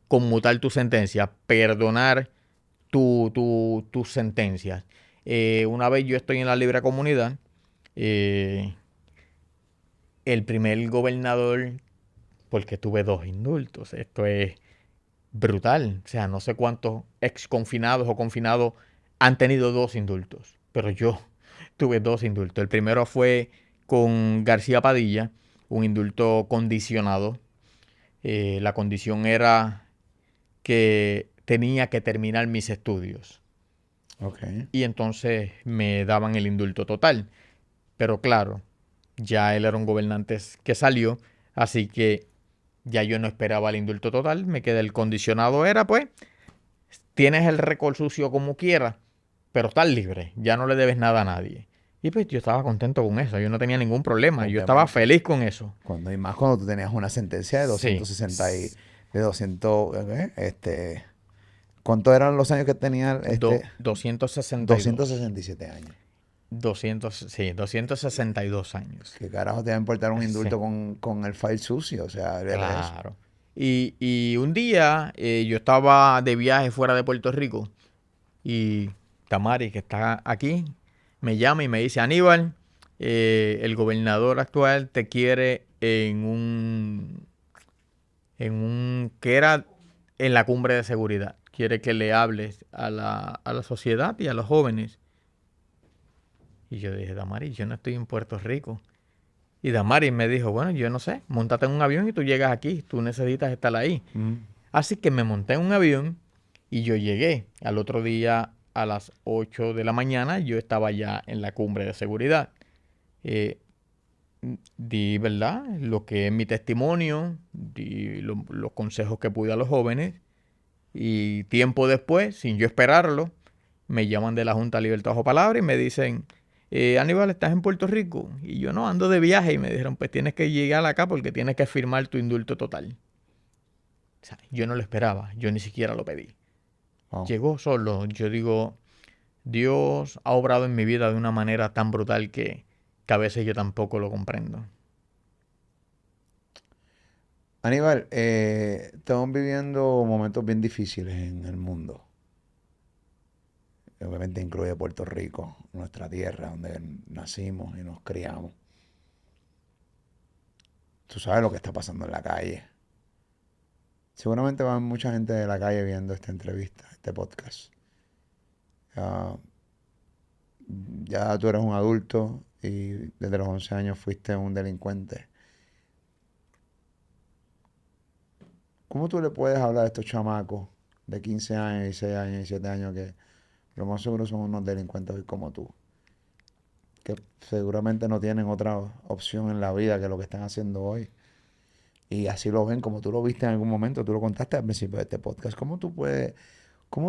conmutar tu sentencia, perdonar tus sentencias. Una vez yo estoy en la libre comunidad, eh, el primer gobernador, porque tuve dos indultos, esto es brutal. O sea, no sé cuántos ex confinados o confinados han tenido dos indultos, pero yo tuve dos indultos. El primero fue con García Padilla, un indulto condicionado. La condición era que tenía que terminar mis estudios Ok. y entonces me daban el indulto total. Pero claro, ya él era un gobernante que salió, así que ya yo no esperaba el indulto total, me quedé el condicionado, era pues tienes el récord sucio como quieras, pero estás libre, ya no le debes nada a nadie. Y pues yo estaba contento con eso, yo no tenía ningún problema, yo estaba Obviamente. feliz con eso. Y más cuando tú tenías una sentencia de Sí, 260 de 200, ¿cuántos eran los años que tenía 262. 267 años. 262 años. ¿Qué carajo te va a importar un Sí, indulto con el file sucio? O sea, olvídate de eso. claro. Y un día yo estaba de viaje fuera de Puerto Rico y Tamari, que está aquí, me llama y me dice, Aníbal, el gobernador actual te quiere que era en la cumbre de seguridad. Quiere que le hables a la sociedad y a los jóvenes. Y yo dije, Damari, yo no estoy en Puerto Rico. Y Damari me dijo, bueno, yo no sé, móntate en un avión y tú llegas aquí, tú necesitas estar ahí. Mm. Así que me monté en un avión y yo llegué. Al otro día a las 8 de la mañana yo estaba ya en la cumbre de seguridad. Eh, Di, ¿verdad? Lo que es mi testimonio, di los consejos que pude a los jóvenes y tiempo después, sin yo esperarlo, me llaman de la Junta de Libertad Bajo Palabra y me dicen, Aníbal, ¿estás en Puerto Rico? Y yo no, ando de viaje y me dijeron, pues tienes que llegar acá porque tienes que firmar tu indulto total. O sea, yo no lo esperaba, yo ni siquiera lo pedí. Wow. Llegó solo. Yo digo, Dios ha obrado en mi vida de una manera tan brutal que a veces yo tampoco lo comprendo. Aníbal, estamos viviendo momentos bien difíciles en el mundo. Obviamente incluye Puerto Rico, nuestra tierra, donde nacimos y nos criamos. Tú sabes lo que está pasando en la calle. Seguramente va a haber mucha gente de la calle viendo esta entrevista, este podcast. Ah, ya tú eres un adulto y desde los 11 años fuiste un delincuente. ¿Cómo tú le puedes hablar a estos chamacos de 15 años, 16 años, 17 años que lo más seguro son unos delincuentes hoy como tú? Que seguramente no tienen otra opción en la vida que lo que están haciendo hoy. Y así lo ven como tú lo viste en algún momento, tú lo contaste al principio de este podcast. ¿Cómo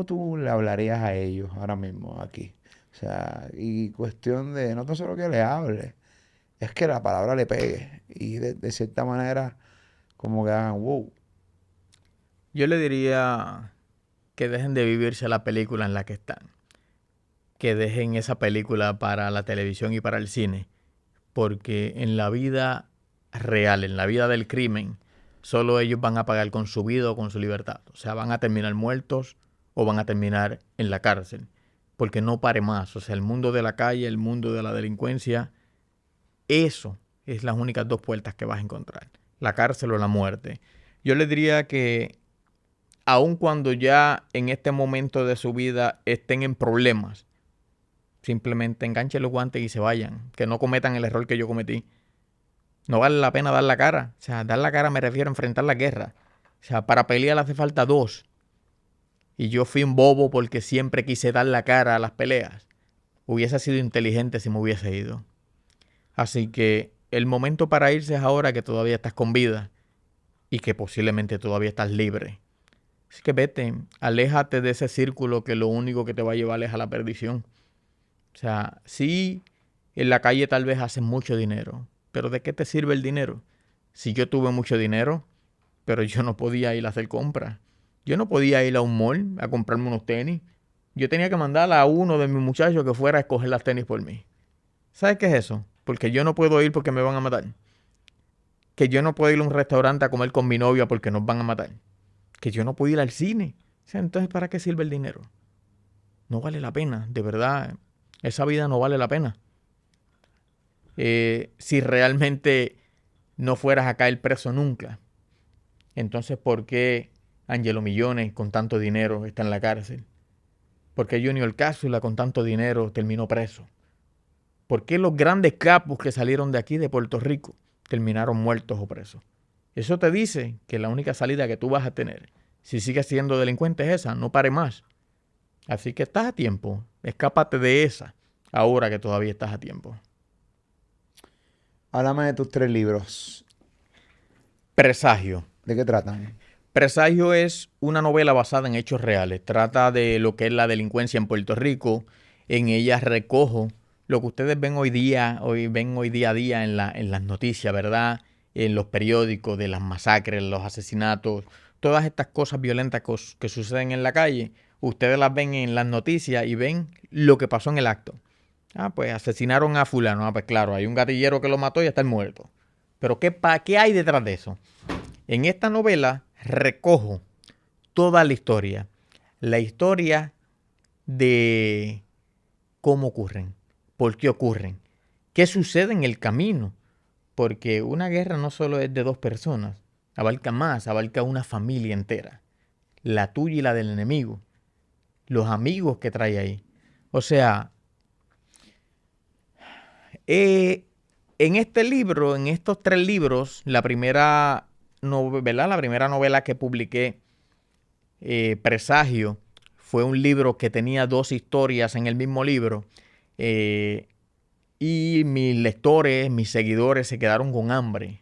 tú le hablarías a ellos ahora mismo aquí? O O sea, y cuestión de no tan solo que le hable, es que la palabra le pegue. Y de cierta manera, como que hagan, wow. Yo le diría que dejen de vivirse la película en la que están, que dejen esa película para la televisión y para el cine, porque en la vida real, en la vida del crimen, solo ellos van a pagar con su vida o con su libertad. O sea, van a terminar muertos o van a terminar en la cárcel, porque no pare más. O sea, el mundo de la calle, el mundo de la delincuencia, eso es las únicas dos puertas que vas a encontrar, la cárcel o la muerte. Yo les diría que aun cuando ya en este momento de su vida estén en problemas, simplemente enganchen los guantes y se vayan, que no cometan el error que yo cometí. No vale la pena dar la cara. O sea, dar la cara me refiero a enfrentar la guerra. O sea, para pelear hace falta dos. Y yo fui un bobo porque siempre quise dar la cara a las peleas. Hubiese sido inteligente si me hubiese ido. Así que el momento para irse es ahora que todavía estás con vida y que posiblemente todavía estás libre. Así que vete, aléjate de ese círculo que lo único que te va a llevar es a la perdición. O sea, sí, en la calle tal vez haces mucho dinero, pero ¿de qué te sirve el dinero? Si yo tuve mucho dinero, pero yo no podía ir a hacer compras. Yo no podía ir a un mall a comprarme unos tenis. Yo tenía que mandar a uno de mis muchachos que fuera a escoger las tenis por mí. ¿Sabes qué es eso? Porque yo no puedo ir porque me van a matar. Que yo no puedo ir a un restaurante a comer con mi novia porque nos van a matar. Que yo no puedo ir al cine. O sea, entonces, ¿para qué sirve el dinero? No vale la pena, de verdad. Esa vida no vale la pena. Si realmente no fueras a caer preso nunca, entonces ¿por qué Angelo Millones con tanto dinero está en la cárcel? ¿Por qué Junior Cápsula con tanto dinero terminó preso? ¿Por qué los grandes capos que salieron de aquí de Puerto Rico terminaron muertos o presos? Eso te dice que la única salida que tú vas a tener, si sigues siendo delincuente, es esa, no pare más. Así que estás a tiempo, escápate de esa, ahora que todavía estás a tiempo. Háblame de tus 3 libros. Presagio. ¿De qué tratan? Presagio es una novela basada en hechos reales. Trata de lo que es la delincuencia en Puerto Rico. En ella recojo lo que ustedes ven hoy día a día en las noticias, ¿verdad? En los periódicos, de las masacres, los asesinatos, todas estas cosas violentas que suceden en la calle. Ustedes las ven en las noticias y ven lo que pasó en el acto. Ah, pues asesinaron a fulano. Ah, pues claro, hay un gatillero que lo mató y está muerto. Pero ¿qué hay detrás de eso? En esta novela recojo toda la historia. La historia de cómo ocurren, por qué ocurren, qué sucede en el camino. Porque una guerra no solo es de dos personas, abarca más, abarca una familia entera. La tuya y la del enemigo. Los amigos que trae ahí. O sea, en este libro, en estos 3 libros, la primera novela que publiqué, Presagio, fue un libro que tenía 2 historias en el mismo libro. eh, y mis lectores, mis seguidores se quedaron con hambre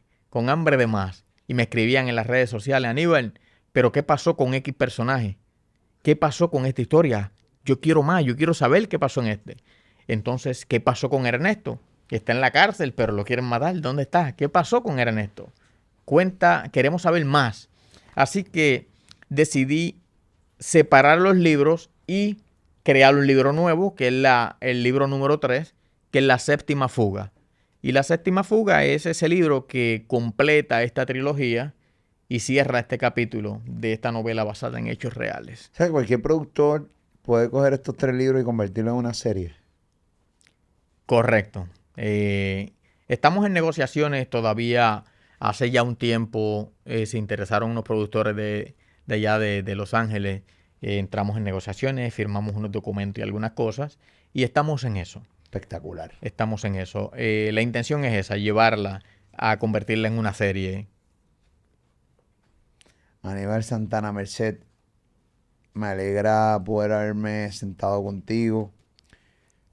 de más. Y me escribían en las redes sociales, Aníbal, pero ¿qué pasó con X personaje? ¿Qué pasó con esta historia? Yo quiero más, yo quiero saber qué pasó en este. Entonces, ¿qué pasó con Ernesto? Está en la cárcel, pero lo quieren matar. ¿Dónde está? ¿Qué pasó con Ernesto? Cuenta, queremos saber más. Así que decidí separar los libros y crear un libro nuevo, que es el libro número 3, que es La Séptima Fuga. Y La Séptima Fuga es ese libro que completa esta trilogía y cierra este capítulo de esta novela basada en hechos reales. O sea, cualquier productor puede coger estos 3 libros y convertirlos en una serie. Correcto. Estamos en negociaciones todavía. Hace ya un tiempo se interesaron unos productores de allá de Los Ángeles. Entramos en negociaciones, firmamos unos documentos y algunas cosas. Y estamos en eso. Espectacular. Estamos en eso. La intención es esa, llevarla a convertirla en una serie. Aníbal Santana Merced, me alegra poder haberme sentado contigo.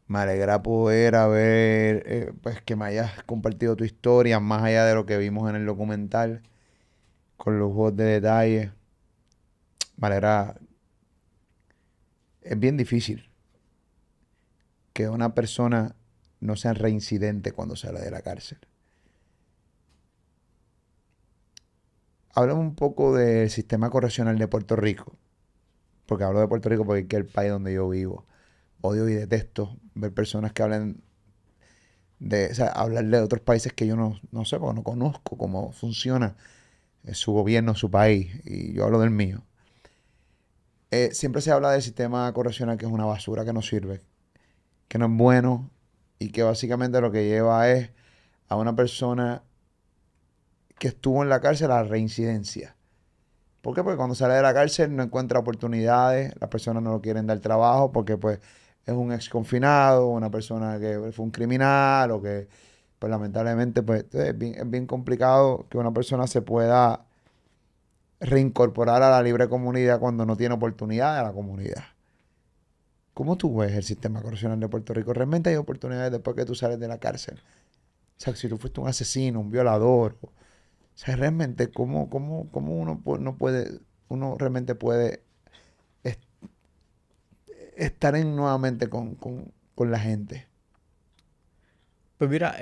Me alegra poder haber, pues que me hayas compartido tu historia más allá de lo que vimos en el documental, con lujos de detalle. Me alegra, es bien difícil que una persona no sea reincidente cuando sale de la cárcel? Háblame un poco del sistema correccional de Puerto Rico, porque hablo de Puerto Rico porque es el país donde yo vivo. Odio y detesto ver personas que hablan o sea, hablar de otros países que yo no sé, porque no conozco cómo funciona su gobierno, su país, y yo hablo del mío. Siempre se habla del sistema correccional que es una basura, que no sirve, que no es bueno y que básicamente lo que lleva es a una persona que estuvo en la cárcel a la reincidencia. ¿Por qué? Porque cuando sale de la cárcel no encuentra oportunidades, las personas no lo quieren dar trabajo porque pues es un ex confinado, una persona que fue un criminal o que pues lamentablemente pues es bien complicado que una persona se pueda reincorporar a la libre comunidad cuando no tiene oportunidad de la comunidad. ¿Cómo tú ves el sistema correccional de Puerto Rico? ¿Realmente hay oportunidades después que tú sales de la cárcel? O sea, si tú fuiste un asesino, un violador, o sea, realmente, ¿cómo no puede, uno realmente puede est- estar nuevamente con la gente? Pues mira,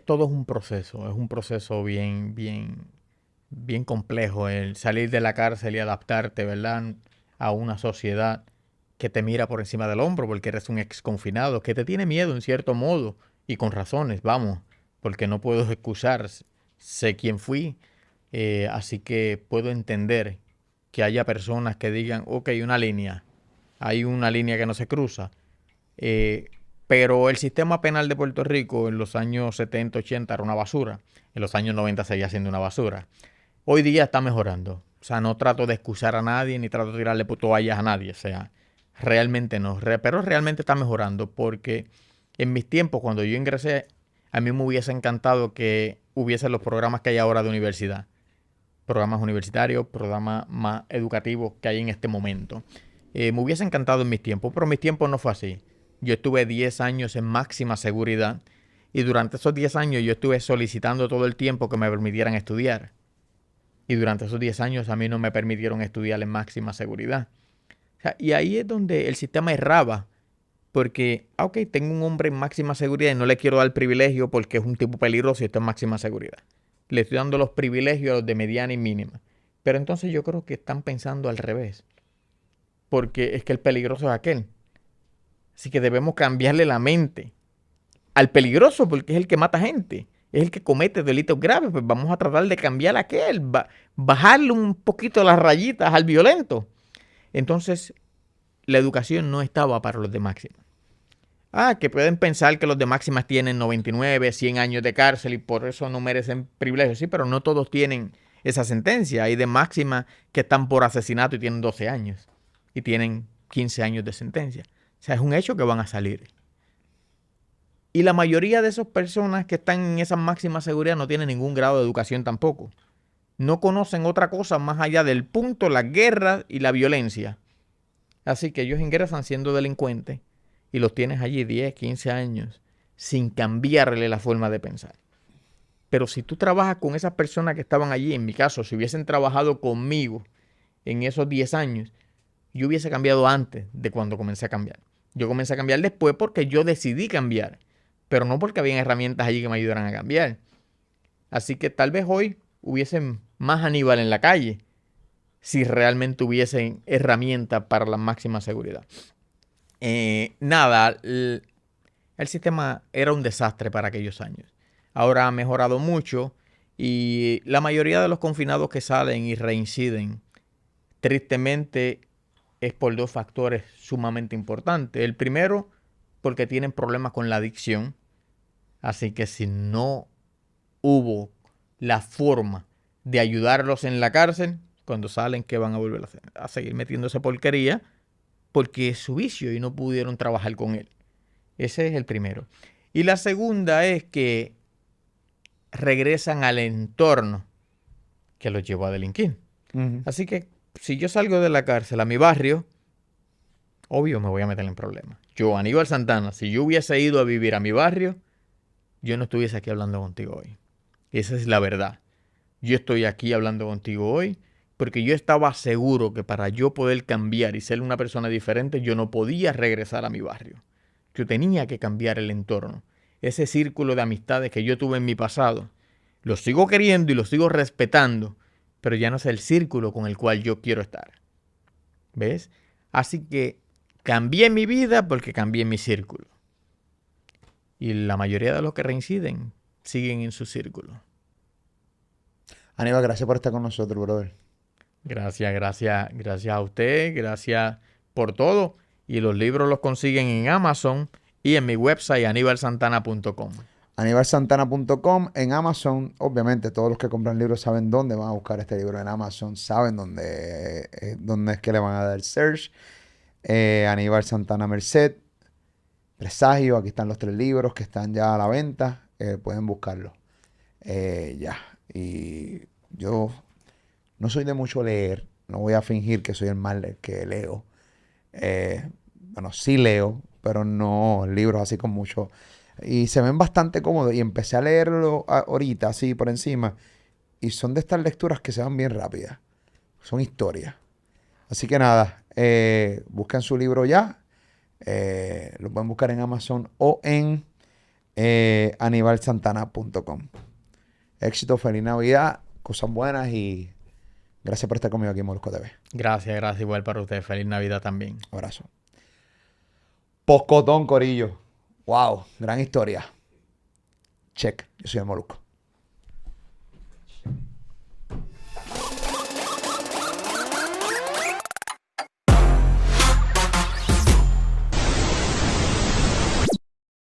todo es un proceso bien complejo el salir de la cárcel y adaptarte, ¿verdad? A una sociedad que te mira por encima del hombro porque eres un ex confinado, que te tiene miedo en cierto modo y con razones, vamos, porque no puedo excusar, sé quién fui, así que puedo entender que haya personas que digan, ok, hay una línea que no se cruza. Eh, pero el sistema penal de Puerto Rico en los años 70, 80 era una basura. En los años 90 seguía siendo una basura. Hoy día está mejorando. O sea, no trato de excusar a nadie ni trato de tirarle toallas a nadie. O sea, realmente no. Pero realmente está mejorando porque en mis tiempos, cuando yo ingresé, a mí me hubiese encantado que hubiesen los programas que hay ahora de universidad. Programas universitarios, programas más educativos que hay en este momento. Me hubiese encantado en mis tiempos, pero en mis tiempos no fue así. Yo estuve 10 años en máxima seguridad y durante esos 10 años yo estuve solicitando todo el tiempo que me permitieran estudiar. Y durante esos 10 años a mí no me permitieron estudiar en máxima seguridad. O sea, y ahí es donde el sistema erraba. Porque, ok, tengo un hombre en máxima seguridad y no le quiero dar privilegio porque es un tipo peligroso y está en máxima seguridad. Le estoy dando los privilegios a los de mediana y mínima. Pero entonces yo creo que están pensando al revés. Porque es que el peligroso es aquel. Así que debemos cambiarle la mente al peligroso porque es el que mata gente. Es el que comete delitos graves. Pues vamos a tratar de cambiar a aquel. Bajarle un poquito las rayitas al violento. Entonces, la educación no estaba para los de máxima. Que pueden pensar que los de máximas tienen 99, 100 años de cárcel y por eso no merecen privilegios. Sí, pero no todos tienen esa sentencia. Hay de máxima que están por asesinato y tienen 12 años y tienen 15 años de sentencia. O sea, es un hecho que van a salir. Y la mayoría de esas personas que están en esa máxima seguridad no tienen ningún grado de educación tampoco. No conocen otra cosa más allá del punto, la guerra y la violencia. Así que ellos ingresan siendo delincuentes y los tienes allí 10, 15 años sin cambiarle la forma de pensar. Pero si tú trabajas con esas personas que estaban allí, en mi caso, si hubiesen trabajado conmigo en esos 10 años, yo hubiese cambiado antes de cuando comencé a cambiar. Yo comencé a cambiar después porque yo decidí cambiar, pero no porque había herramientas allí que me ayudaran a cambiar. Así que tal vez hoy hubiesen más Aníbal en la calle si realmente hubiesen herramientas para la máxima seguridad. Nada, el sistema era un desastre para aquellos años. Ahora ha mejorado mucho y la mayoría de los confinados que salen y reinciden, tristemente, es por dos factores sumamente importantes. El primero, porque tienen problemas con la adicción. Así que si no hubo la forma de ayudarlos en la cárcel, cuando salen, ¿qué van a volver a hacer? A seguir metiéndose porquería porque es su vicio y no pudieron trabajar con él. Ese es el primero. Y la segunda es que regresan al entorno que los llevó a delinquir. Así que si yo salgo de la cárcel a mi barrio, obvio me voy a meter en problemas. Yo, Aníbal Santana, si yo hubiese ido a vivir a mi barrio, yo no estuviese aquí hablando contigo hoy. Esa es la verdad. Yo estoy aquí hablando contigo hoy porque yo estaba seguro que para yo poder cambiar y ser una persona diferente, yo no podía regresar a mi barrio. Yo tenía que cambiar el entorno. Ese círculo de amistades que yo tuve en mi pasado, lo sigo queriendo y lo sigo respetando, pero ya no es el círculo con el cual yo quiero estar. ¿Ves? Así que cambié mi vida porque cambié mi círculo. Y la mayoría de los que reinciden siguen en su círculo. Aníbal, gracias por estar con nosotros, brother. Gracias a usted, gracias por todo. Y los libros los consiguen en Amazon y en mi website anibalsantana.com. anibalsantana.com, en Amazon. Obviamente todos los que compran libros saben dónde van a buscar este libro en Amazon, saben dónde es que le van a dar search. Aníbal Santana Merced, Presagio, aquí están los 3 libros que están ya a la venta, pueden buscarlos. Ya, y yo no soy de mucho leer, no voy a fingir que soy el mal que leo. Bueno, sí leo, pero no libros así con mucho. Y se ven bastante cómodos. Y empecé a leerlo ahorita, así por encima. Y son de estas lecturas que se van bien rápidas. Son historias. Así que nada, busquen su libro ya. Lo pueden buscar en Amazon o en anibalsantana.com. Éxito, feliz Navidad, cosas buenas y gracias por estar conmigo aquí en Molusco TV. Gracias, igual para usted. Feliz Navidad también. Abrazo. Poscotón, corillo. Wow, gran historia. Check. Yo soy el Molusco.